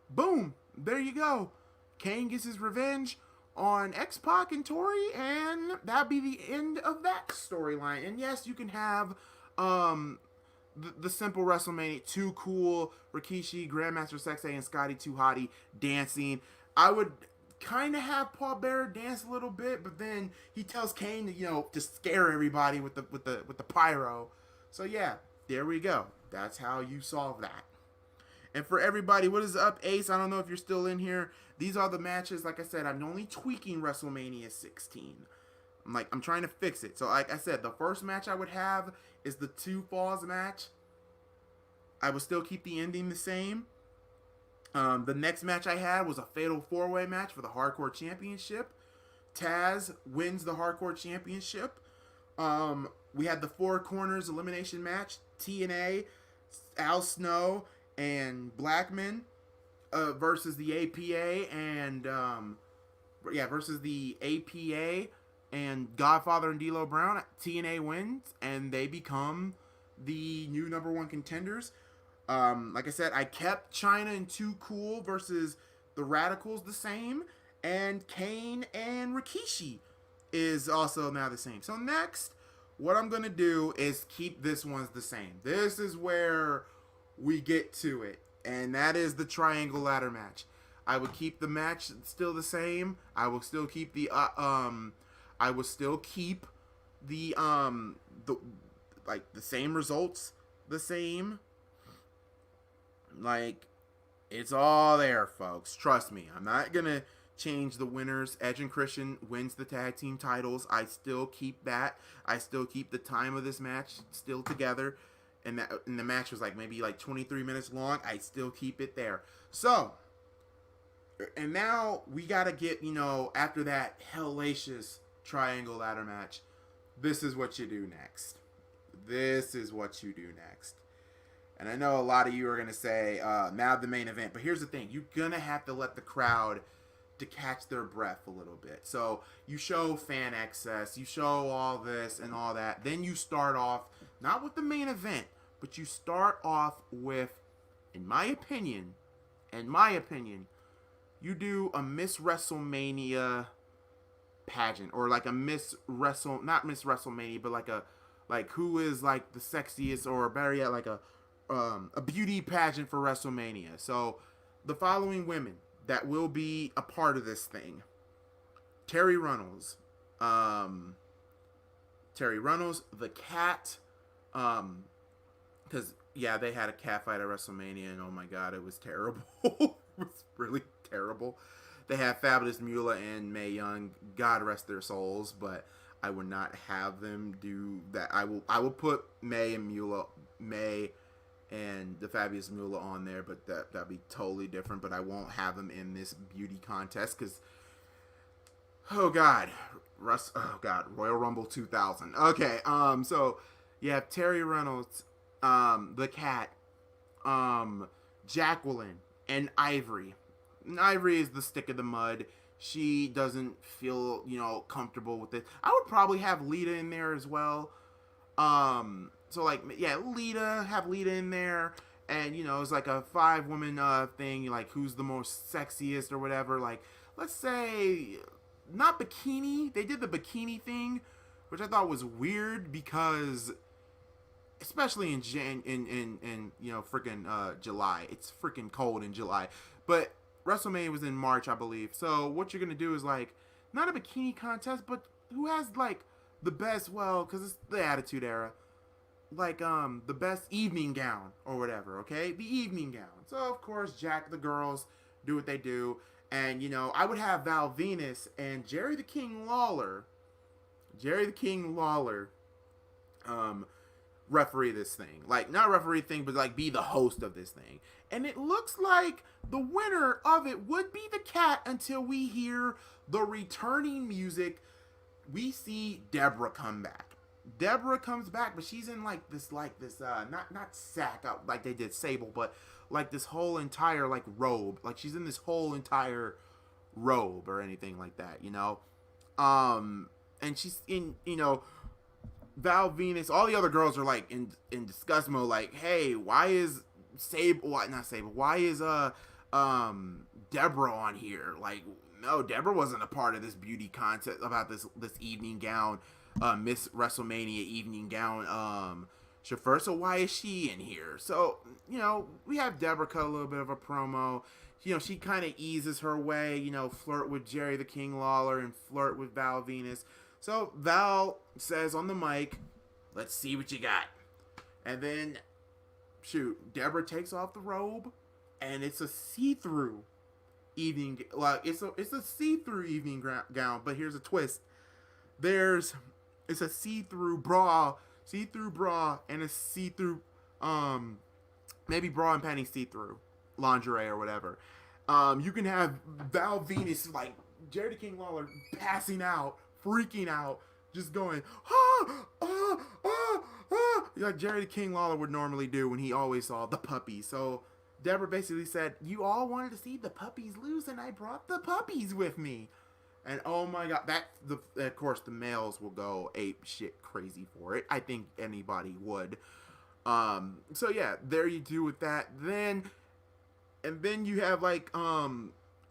Boom, there you go. Kane gets his revenge on X-Pac and Tori, and that'd be the end of that storyline. And yes, you can have the simple WrestleMania, Too Cool, Rikishi, Grandmaster Sexay, and Scotty 2 Hotty dancing. I would kind of have Paul Bearer dance a little bit, but then he tells Kane to scare everybody with the pyro. So yeah, there we go. That's how you solve that. And for everybody, what is up, Ace? I don't know if you're still in here. These are the matches. Like I said, I'm only tweaking WrestleMania 16. I'm trying to fix it. So like I said, the first match I would have is the 2 Falls match. I would still keep the ending the same. The next match I had was a Fatal 4-Way match for the Hardcore Championship. Taz wins the Hardcore Championship. We had the 4 Corners elimination match. TNA, Al Snow, and Blackman versus the APA and and Godfather and D'Lo Brown. TNA wins, and they become the new #1 contenders. Like I said, I kept China and Too Cool versus the Radicals the same, and Kane and Rikishi is also now the same. So next, what I'm going to do is keep this one's the same. This is where we get to it, and that is the Triangle Ladder match. I would keep the match still the same. I will still keep the same results the same. Like, it's all there, folks. Trust me. I'm not gonna change the winners. Edge and Christian wins the tag team titles. I still keep that. I still keep the time of this match still together. And the match was maybe 23 minutes long. I still keep it there. So, and now we gotta get, after that hellacious Triangle Ladder match, this is what you do next. And I know a lot of you are going to say, now the main event. But here's the thing. You're going to have to let the crowd to catch their breath a little bit. So you show fan excess. You show all this and all that. Then you start off, not with the main event, but you start off with, in my opinion, you do a Miss WrestleMania pageant or like a not Miss WrestleMania, but like who is like the sexiest, or better yet, like a beauty pageant for WrestleMania. So the following women that will be a part of this thing: Terry Runnels, the Cat, because yeah, they had a cat fight at WrestleMania, and oh my god, it was terrible. It was really terrible. They have Fabulous Moolah and Mae Young. God rest their souls, but I would not have them do that. I will put Mae and the Fabulous Moolah on there, but that'd be totally different. But I won't have them in this beauty contest because, oh god, Royal Rumble 2000. Okay, so you have Terry Reynolds, the Cat, Jacqueline, and Ivory. And Ivory is the stick of the mud. She doesn't feel, comfortable with it. I would probably have Lita in there as well. So like, yeah, have Lita in there, and it's like a 5-woman thing. Like, who's the most sexiest or whatever. Like, let's say not bikini. They did the bikini thing, which I thought was weird because, especially in freaking July. It's freaking cold in July, but WrestleMania was in March, I believe. So what you're gonna do is like not a bikini contest, but who has like the best? Well, because it's the Attitude Era, like the best evening gown or whatever. Okay, the evening gown. So of course, the girls do what they do, and I would have Val Venus and Jerry the King Lawler. Referee this thing. Like, not referee thing, but like be the host of this thing. And it looks like the winner of it would be the Cat until we hear the returning music. We see Deborah come back. Deborah comes back, but she's in like this not sack out like they did Sable, but like this whole entire like robe. Like, she's in this whole entire robe or anything like that, and she's in, Val Venus, all the other girls are like in disgust mode, like, hey, why is why is Deborah on here? Like, no, Deborah wasn't a part of this beauty contest about this evening gown, Miss WrestleMania evening gown chauffeur, so why is she in here? So, we have Deborah cut a little bit of a promo. She kind of eases her way, flirt with Jerry the King Lawler and flirt with Val Venus. So Val says on the mic, let's see what you got. And then, Deborah takes off the robe, and it's a see-through evening, it's a see-through evening gown, but here's a twist. It's a see-through bra, and a see-through, maybe bra and panties see-through, lingerie or whatever. You can have Val Venus, like, Jerry the King Lawler passing out, freaking out, just going, like Jerry the King Lawler would normally do when he always saw the puppies. So Deborah basically said, you all wanted to see the puppies loose, and I brought the puppies with me. And oh my god, of course the males will go ape shit crazy for it. I think anybody would. So yeah, there you do with that. Then you have like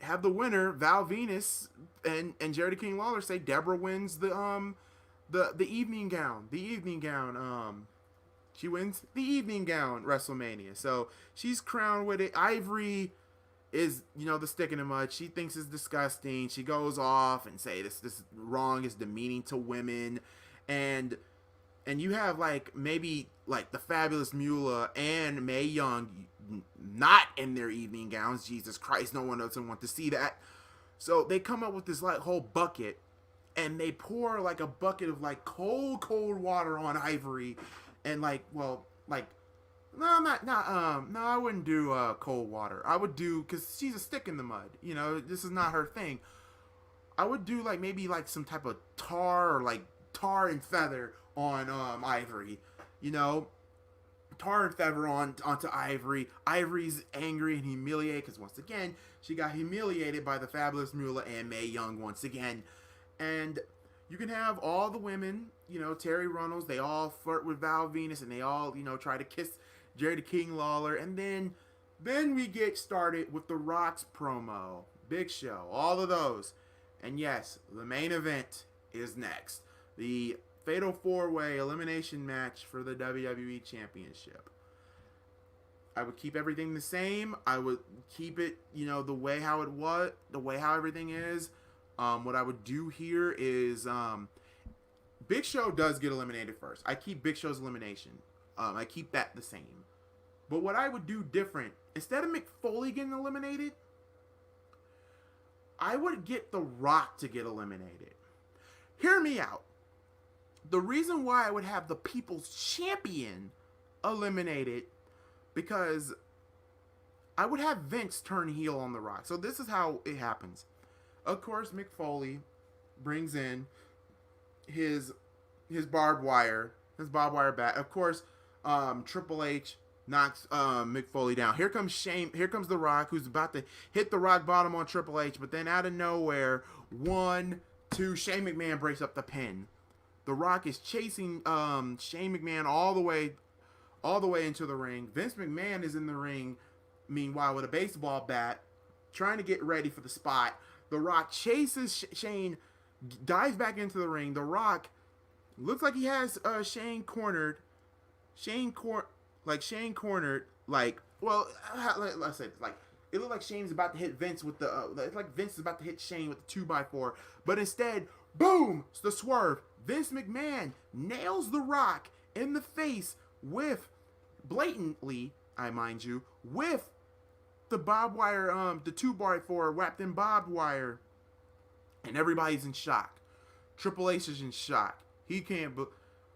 have the winner, Val Venus and Jerry the King Lawler, say Deborah wins the evening gown. She wins the evening gown WrestleMania. So she's crowned with it. Ivory is, the stick in the mud. She thinks it's disgusting. She goes off and say this is wrong, is demeaning to women. And you have like maybe like the Fabulous Moolah and Mae Young not in their evening gowns. Jesus Christ, no one doesn't want to see that. So they come up with this like whole bucket, and they pour like a bucket of like cold water on Ivory, and like, well, like, no, I wouldn't do cold water. I would do, because she's a stick in the mud. This is not her thing. I would do like maybe like some type of tar and feather on Ivory. Tar and feather onto Ivory. Ivory's angry and humiliated because once again she got humiliated by the Fabulous Moolah and Mae Young once again. And you can have all the women, Terry Runnels, they all flirt with Val Venus, and they all, try to kiss Jerry the King Lawler. And then we get started with the Rock's promo, Big Show, all of those. And yes, the main event is next. The Fatal 4-Way elimination match for the WWE Championship. I would keep everything the same. I would keep it, the way how it was, the way how everything is. What I would do here is Big Show does get eliminated first. I keep Big Show's elimination. I keep that the same. But what I would do different, instead of Mick Foley getting eliminated, I would get The Rock to get eliminated. Hear me out. The reason why I would have the People's Champion eliminated, because I would have Vince turn heel on The Rock. So this is how it happens. Of course, Mick Foley brings in his barbed wire bat. Of course, Triple H knocks Mick Foley down. Here comes Shane. Here comes The Rock, who's about to hit the rock bottom on Triple H. But then out of nowhere, 1, 2, Shane McMahon breaks up the pin. The Rock is chasing Shane McMahon all the way into the ring. Vince McMahon is in the ring, meanwhile, with a baseball bat, trying to get ready for the spot. The Rock chases Shane, dives back into the ring. The Rock looks like he has Shane cornered. Let's say it looked like Shane's about to hit Vince with the it's like Vince is about to hit Shane with the 2x4, but instead, boom, it's the swerve. Vince McMahon nails The Rock in the face with, blatantly, I mind you, with the barbed wire, the 2x4 wrapped in barbed wire, and everybody's in shock. Triple H is in shock. He can't,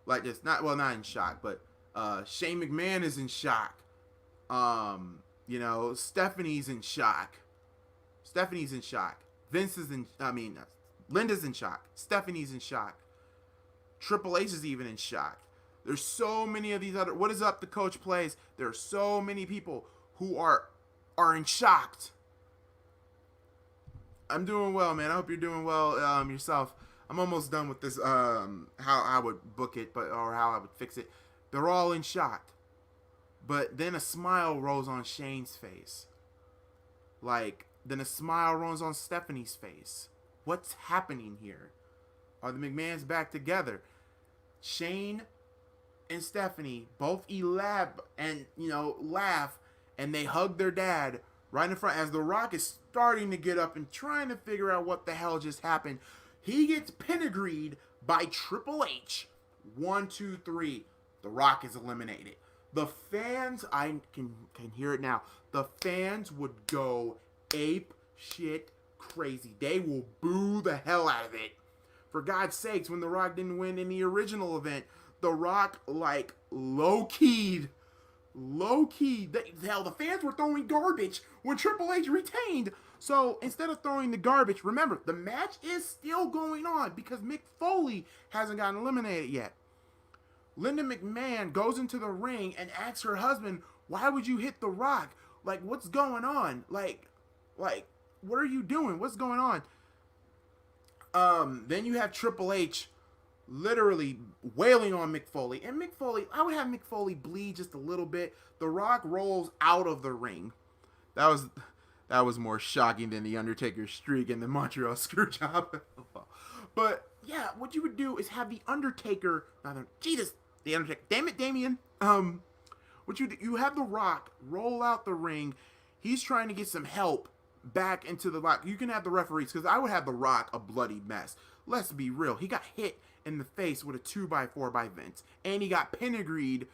not in shock, but Shane McMahon is in shock. Stephanie's in shock. Linda's in shock. Stephanie's in shock. Triple H is even in shock. There's so many of these other, what is up the coach plays? There are so many people who are in shock. I'm doing well, man. I hope you're doing well yourself. I'm almost done with this, how I would book it, or how I would fix it. They're all in shock. But then a smile rolls on Shane's face. Then a smile rolls on Stephanie's face. What's happening here? Are the McMahons back together? Shane and Stephanie both laugh, and they hug their dad right in front as The Rock is starting to get up and trying to figure out what the hell just happened. He gets pedigreed by Triple H. 1, 2, 3. The Rock is eliminated. The fans, I can hear it now. The fans would go ape shit crazy. They will boo the hell out of it. For God's sakes, when The Rock didn't win in the original event, The Rock, low-keyed. Hell, the fans were throwing garbage when Triple H retained. So, instead of throwing the garbage, remember, the match is still going on because Mick Foley hasn't gotten eliminated yet. Linda McMahon goes into the ring and asks her husband, why would you hit The Rock? What's going on? What are you doing? What's going on? Then you have Triple H literally wailing on Mick Foley. And Mick Foley, I would have Mick Foley bleed just a little bit. The Rock rolls out of the ring. That was more shocking than the Undertaker's streak and the Montreal Screwjob. But yeah, what you would do is have the Undertaker. The Undertaker. Damn it, Damien. What you have The Rock roll out the ring. He's trying to get some help back into the Rock. You can have the referees, because I would have The Rock a bloody mess. Let's be real. He got hit in the face with a 2x4 by Vince, and he got penagreed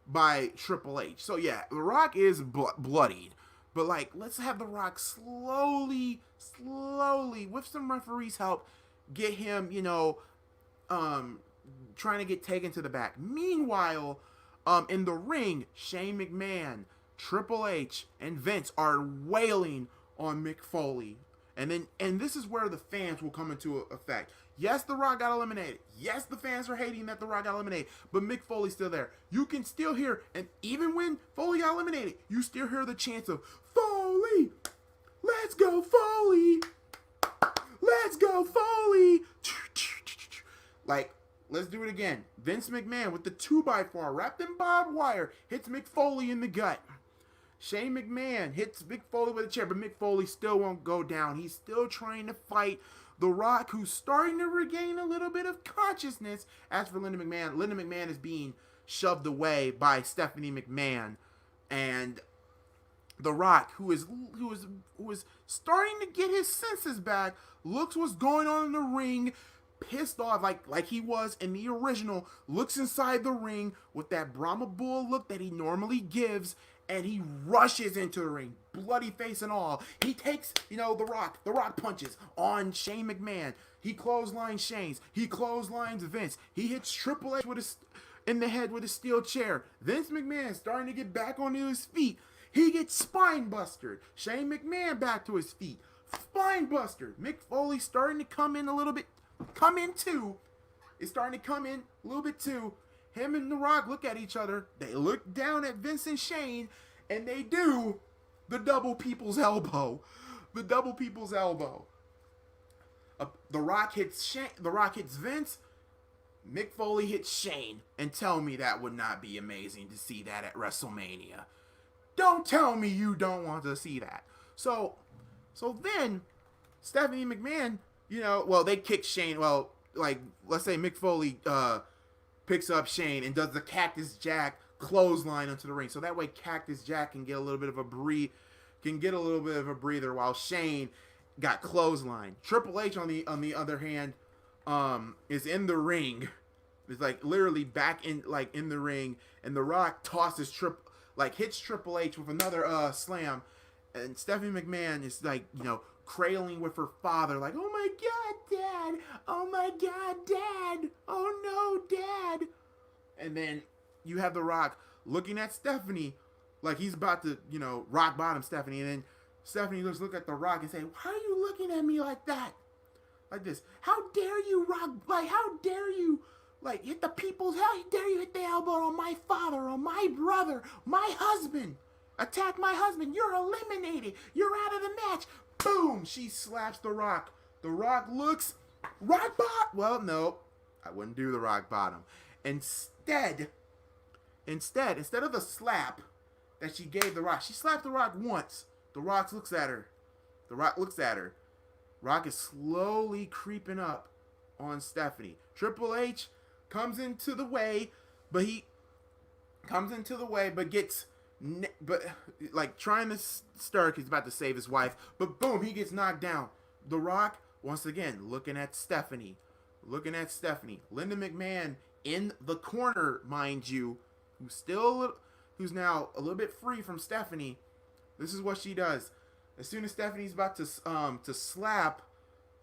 by Triple H. So yeah, The Rock is bloodied. But let's have The Rock slowly, with some referees' help, get him, trying to get taken to the back. Meanwhile, in the ring, Shane McMahon, Triple H, and Vince are wailing on Mick Foley. And this is where the fans will come into effect. Yes, The Rock got eliminated. Yes, the fans are hating that The Rock got eliminated. But Mick Foley's still there. You can still hear, and even when Foley got eliminated, you still hear the chants of, Foley! Let's go, Foley! Let's go, Foley! Let's do it again. Vince McMahon with the 2x4 wrapped in barbed wire hits Mick Foley in the gut. Shane McMahon hits Mick Foley with a chair, but Mick Foley still won't go down. He's still trying to fight The Rock, who's starting to regain a little bit of consciousness. As for Linda McMahon is being shoved away by Stephanie McMahon, and The Rock, who is starting to get his senses back, looks what's going on in the ring, pissed off like he was in the original, looks inside the ring with that Brahma Bull look that he normally gives, and he rushes into the ring, bloody face and all. He takes, The Rock punches on Shane McMahon. He clotheslines Shane's. He clotheslines Vince. He hits Triple H in the head with a steel chair. Vince McMahon starting to get back onto his feet. He gets spine bustered. Shane McMahon back to his feet. Spine buster. Mick Foley starting to come in a little bit. It's starting to come in a little bit too. Him and The Rock look at each other. They look down at Vince and Shane, and they do the double people's elbow. The double people's elbow. The Rock hits Shane. The Rock hits Vince. Mick Foley hits Shane. And tell me that would not be amazing to see that at WrestleMania. Don't tell me you don't want to see that. So then Stephanie McMahon, they kick Shane. Well, let's say Mick Foley picks up Shane and does the Cactus Jack clothesline onto the ring. So that way Cactus Jack can get a little bit of a breather while Shane got clothesline. Triple H on the other hand is in the ring. It's literally back in the ring, and The Rock tosses hits Triple H with another slam, and Stephanie McMahon is cradling with her father, oh my God, Dad! Oh my God, Dad! Oh no, Dad! And then you have The Rock looking at Stephanie like he's about to, rock bottom Stephanie, and then Stephanie just look at The Rock and say, "Why are you looking at me like that? Like this? How dare you, Rock? How dare you?" Hit the people's, how dare you hit the elbow on my father, on my brother, my husband. Attack my husband. You're eliminated. You're out of the match. Boom. She slaps The Rock. The Rock looks rock bottom. Well, no. I wouldn't do the rock bottom. Instead of the slap that she gave The Rock, she slapped The Rock once. The Rock looks at her. Rock is slowly creeping up on Stephanie. Triple H comes into the way, but gets trying to stir. He's about to save his wife, but boom, he gets knocked down. The Rock once again looking at Stephanie. Linda McMahon in the corner, mind you, who's now a little bit free from Stephanie. This is what she does. As soon as Stephanie's about to slap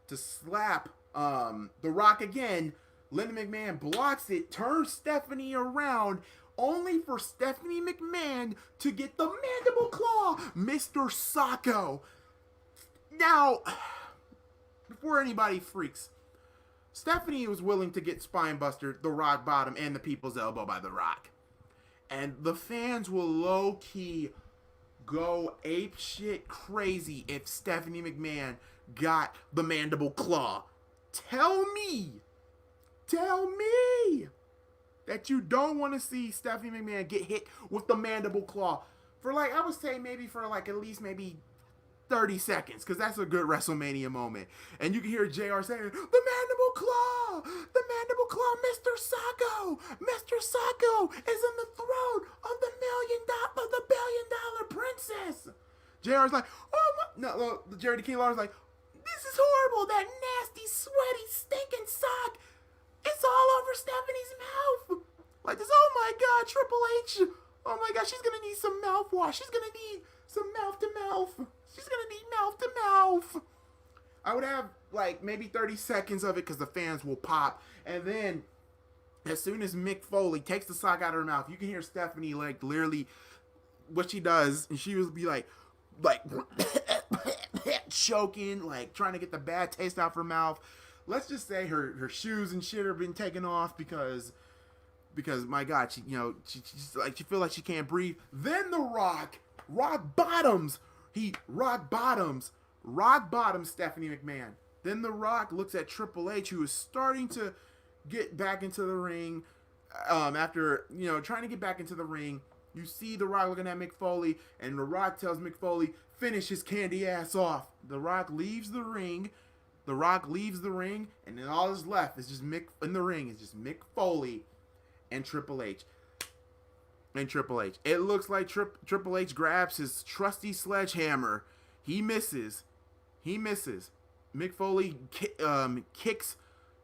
The Rock again, Linda McMahon blocks it, turns Stephanie around, only for Stephanie McMahon to get the mandible claw, Mr. Sacco. Now, before anybody freaks, Stephanie was willing to get spinebuster, the rock bottom, and the people's elbow by The Rock. And the fans will low-key go apeshit crazy if Stephanie McMahon got the mandible claw. Tell me that you don't want to see Stephanie McMahon get hit with the mandible claw for I would say maybe for at least maybe 30 seconds, because that's a good WrestleMania moment. And you can hear JR saying, the mandible claw, Mr. Sacco is in the throat of the $1 billion princess. JR's like, oh my, no, Jerry the King Lawler's like, this is horrible, that nasty, sweaty, stinking sock, it's all over Stephanie's mouth. This, oh my God, Triple H, oh my God, she's gonna need some mouthwash, she's gonna need some mouth-to-mouth. She's gonna need mouth-to-mouth. I would have maybe 30 seconds of it because the fans will pop. And then as soon as Mick Foley takes the sock out of her mouth, you can hear Stephanie literally what she does, and she will be like choking, trying to get the bad taste out of her mouth. Let's just say her shoes and shit have been taken off because my God, she feels like she can't breathe. Then The Rock bottoms Stephanie McMahon. Then The Rock looks at Triple H, who is starting to get back into the ring. After trying to get back into the ring, you see The Rock looking at Mick Foley, and The Rock tells Mick Foley, finish his candy ass off. The Rock leaves the ring, The Rock leaves the ring, and then all that's left is just Mick in the ring. It's just Mick Foley and Triple H. It looks like Triple H grabs his trusty sledgehammer. He misses. Mick Foley kicks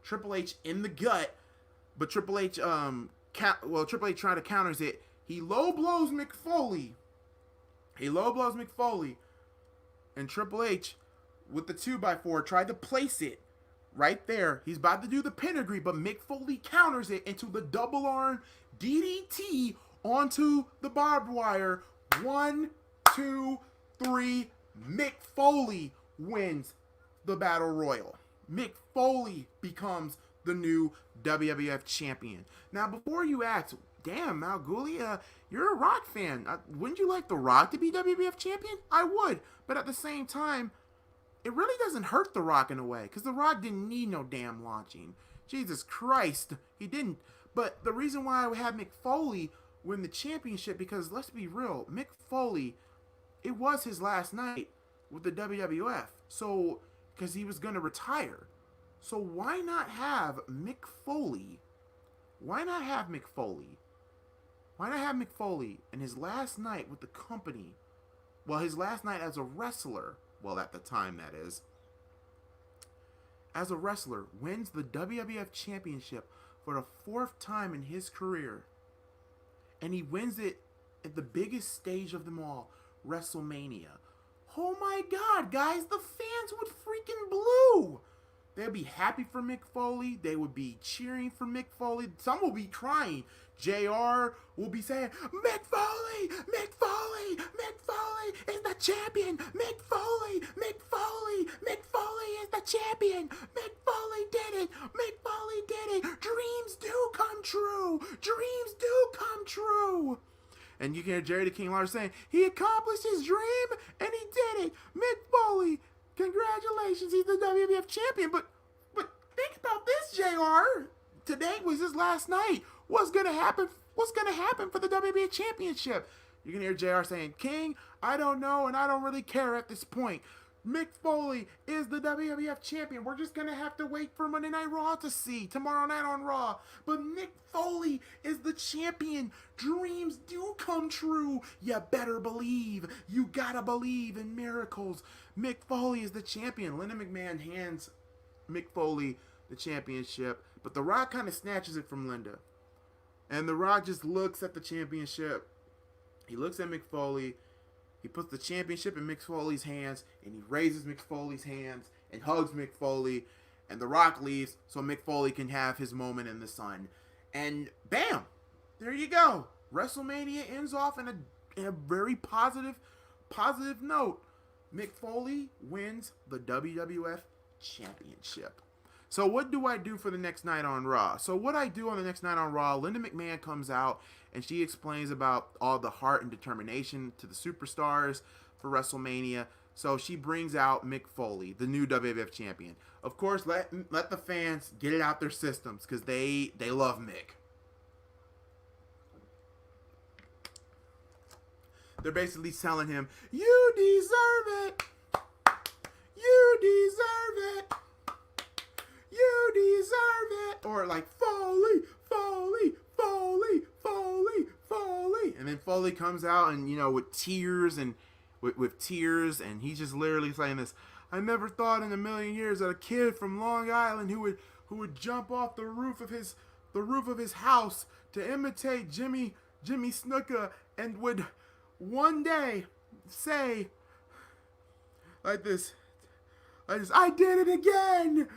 Triple H in the gut, but Triple H Triple H trying to counters it. He low blows Mick Foley. And Triple H with the 2x4 tried to place it right there. He's about to do the pedigree, but Mick Foley counters it into the double arm DDT onto the barbed wire. 1, 2, 3. Mick Foley wins the Battle Royal. Mick Foley becomes the new WWF champion. Now, before you ask, damn, MalcGoolie, you're a Rock fan. Wouldn't you like The Rock to be WWF champion? I would. But at the same time, it really doesn't hurt The Rock in a way, because The Rock didn't need no damn launching. Jesus Christ, he didn't. But the reason why I would have Mick Foley win the championship, because let's be real, Mick Foley, it was his last night with the WWF. So, because he was going to retire. So why not have Mick Foley? Why not have Mick Foley in his last night with the company? Well, his last night as a wrestler. Well, at the time, that is. As a wrestler, wins the WWF Championship for the 4th time in his career. And he wins it at the biggest stage of them all, WrestleMania. Oh my God, guys, the fans would freaking blue. They'd be happy for Mick Foley. They would be cheering for Mick Foley. Some will be crying. JR will be saying, Mick Foley is the champion. Mick Foley is the champion. Mick Foley did it. Dreams do come true. And you can hear Jerry the King Lawler saying, he accomplished his dream and he did it. Mick Foley, congratulations, he's the WWF champion. But think about this, JR. Today was his last night. What's gonna happen for the WWF championship? You can hear JR saying, King, I don't know and I don't really care at this point. Mick Foley is the WWF champion. We're just gonna have to wait for Monday Night Raw to see. Tomorrow night on Raw. But Mick Foley is the champion. Dreams do come true. You better believe. You gotta believe in miracles. Mick Foley is the champion. Linda McMahon hands Mick Foley the championship. But The Rock kind of snatches it from Linda. And The Rock just looks at the championship. He looks at Mick Foley. He puts the championship in Mick Foley's hands, and he raises Mick Foley's hands and hugs Mick Foley, and The Rock leaves so Mick Foley can have his moment in the sun. And bam! There you go. WrestleMania ends off in a very positive note. Mick Foley wins the WWF Championship. So what do I do for the next night on Raw? So what I do on the next night on Raw, Linda McMahon comes out and she explains about all the heart and determination to the superstars for WrestleMania. So she brings out Mick Foley, the new WWF champion. Of course, let the fans get it out their systems because they love Mick. They're basically telling him, you deserve it. You deserve it. You deserve it. Or like, Foley. And then Foley comes out and, with tears and with tears, and he's just literally saying this. I never thought in a million years that a kid from Long Island who would jump off the roof of his house to imitate Jimmy Snuka and would one day say like this, I did it again.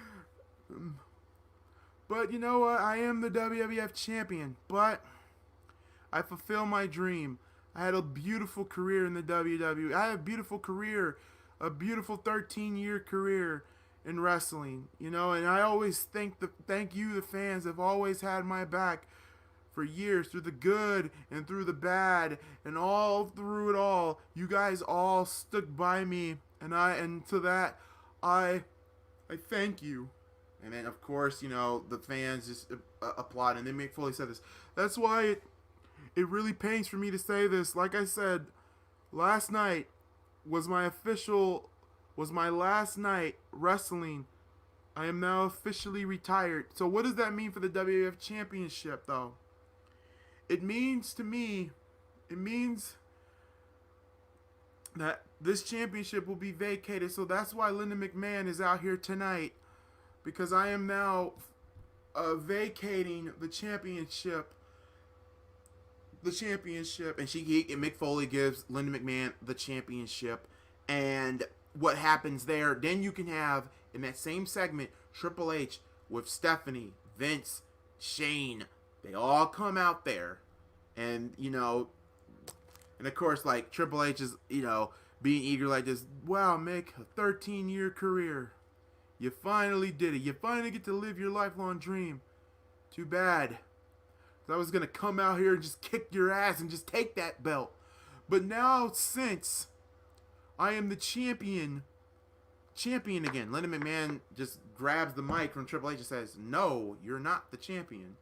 But you know what? I am the WWF champion. But I fulfill my dream. I had a beautiful career in the WWE. I had a beautiful career, a beautiful 13-year career in wrestling. And I always thank you, the fans, have always had my back for years, through the good and through the bad, and all through it all. You guys all stuck by me, and to that, I thank you. And then, of course, the fans just applaud. And then Mick Foley said this. That's why it really pains for me to say this. Like I said, last night was my last night wrestling I am now officially retired. So what does that mean for the WWF Championship, though? It means to me, it means that this championship will be vacated. So that's why Linda McMahon is out here tonight, because I am now vacating the championship. And Mick Foley gives Linda McMahon the championship. And what happens there? Then you can have in that same segment Triple H with Stephanie, Vince, Shane. They all come out there, and and of course, like, Triple H is being eager like this. Wow, Mick, a 13-year career. You finally did it. You finally get to live your lifelong dream. Too bad. I was going to come out here and just kick your ass and just take that belt. But now, since I am the champion again, Linda McMahon just grabs the mic from Triple H and says, no, you're not the champion.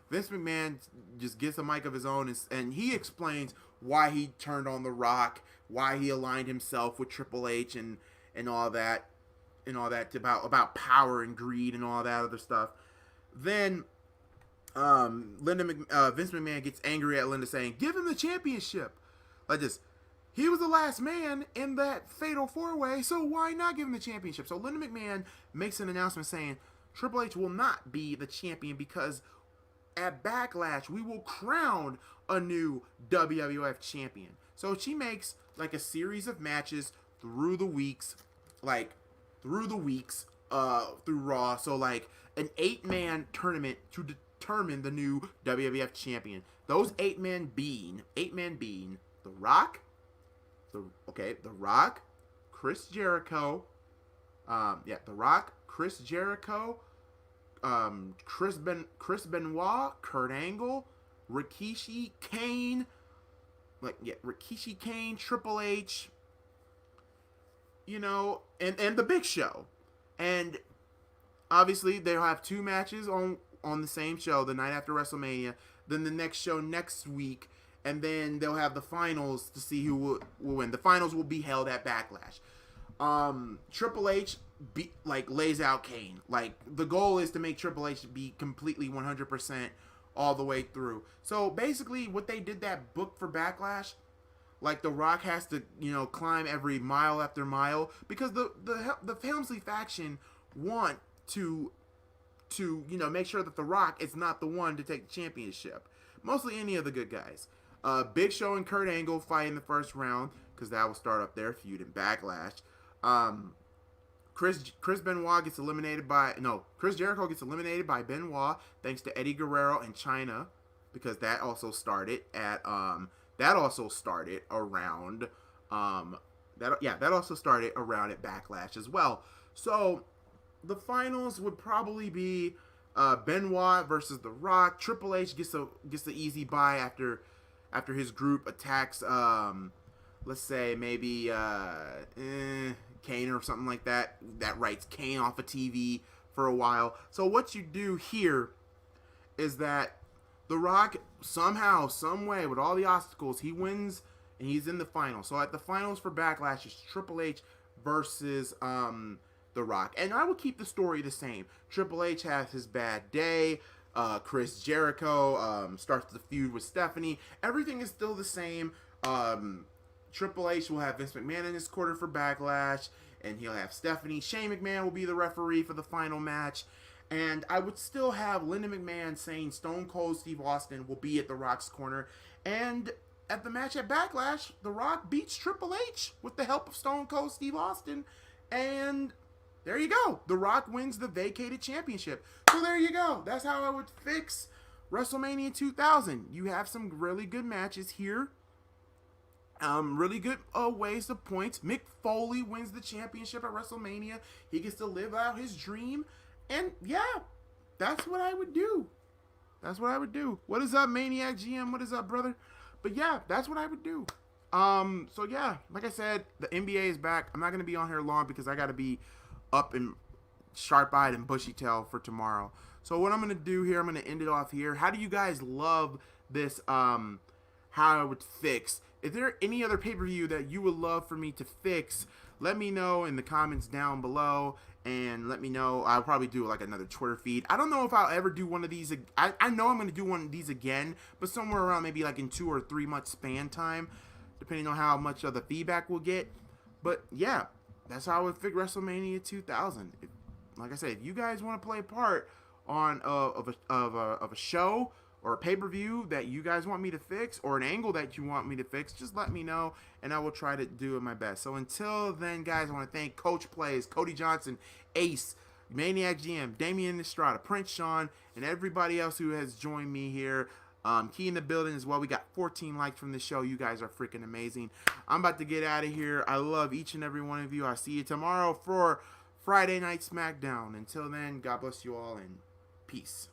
Vince McMahon just gets a mic of his own, and he explains why he turned on The Rock, why he aligned himself with Triple H and all that, about power and greed and all that other stuff. Then Vince McMahon gets angry at Linda, saying, give him the championship. Like this. He was the last man in that fatal 4-way, so why not give him the championship? So Linda McMahon makes an announcement saying Triple H will not be the champion because at Backlash we will crown a new WWF champion. So she makes like a series of matches through the weeks, through Raw. So like an 8-man tournament to determine the new WWF champion. Those 8-men being The Rock, Chris Jericho, The Rock, Chris Jericho, Chris Benoit, Kurt Angle, Rikishi Kane, Triple H, and the Big Show. And obviously they'll have 2 matches on the same show the night after WrestleMania, then the next show next week, and then they'll have the finals to see who will win. The finals will be held at Backlash. Triple H lays out Kane. Like, the goal is to make Triple H be completely 100% all the way through. So basically what they did that book for Backlash, like The Rock has to, climb every mile after mile, because the Helmsley faction want to make sure that The Rock is not the one to take the championship. Mostly any of the good guys. Big Show and Kurt Angle fight in the first round, because that will start up their feud in Backlash. Chris Jericho gets eliminated by Benoit thanks to Eddie Guerrero and Chyna, because that also started around at Backlash as well. So the finals would probably be Benoit versus The Rock. Triple H gets the easy bye after his group attacks, let's say maybe Kane or something like that. That writes Kane off of TV for a while. So what you do here is that The Rock, somehow, some way, with all the obstacles, he wins and he's in the finals. So at the finals for Backlash, it's Triple H versus The Rock. And I will keep the story the same. Triple H has his bad day. Chris Jericho starts the feud with Stephanie. Everything is still the same. Triple H will have Vince McMahon in his corner for Backlash, and he'll have Stephanie. Shane McMahon will be the referee for the final match. And I would still have Linda McMahon saying Stone Cold Steve Austin will be at The Rock's corner. And at the match at Backlash, The Rock beats Triple H with the help of Stone Cold Steve Austin. And there you go. The Rock wins the vacated championship. So there you go. That's how I would fix WrestleMania 2000. You have some really good matches here. Really good ways of points. Mick Foley wins the championship at WrestleMania. He gets to live out his dream. And yeah, that's what I would do. What is up, Maniac GM? What is up, brother? But yeah, that's what I would do. So yeah, like I said, the NBA is back. I'm not going to be on here long because I got to be up and sharp-eyed and bushy-tailed for tomorrow. So what I'm going to do here, I'm going to end it off here. How do you guys love this, how I would fix? Is there any other pay-per-view that you would love for me to fix? Let me know in the comments down below. and let me know. I'll probably do like another Twitter feed. I don't know if I'll ever do one of these. I know I'm going to do one of these again, but somewhere around maybe like in 2 or 3 month span time, depending on how much of the feedback we'll get. But yeah, that's how I would figure WrestleMania 2000. Like I said, if you guys want to play a part on of a show or a pay-per-view that you guys want me to fix, or an angle that you want me to fix, just let me know, and I will try to do my best. So until then, guys, I want to thank Coach Plays, Cody Johnson, Ace, Maniac GM, Damian Estrada, Prince Sean, and everybody else who has joined me here. Key in the building as well. We got 14 likes from the show. You guys are freaking amazing. I'm about to get out of here. I love each and every one of you. I'll see you tomorrow for Friday Night SmackDown. Until then, God bless you all, and peace.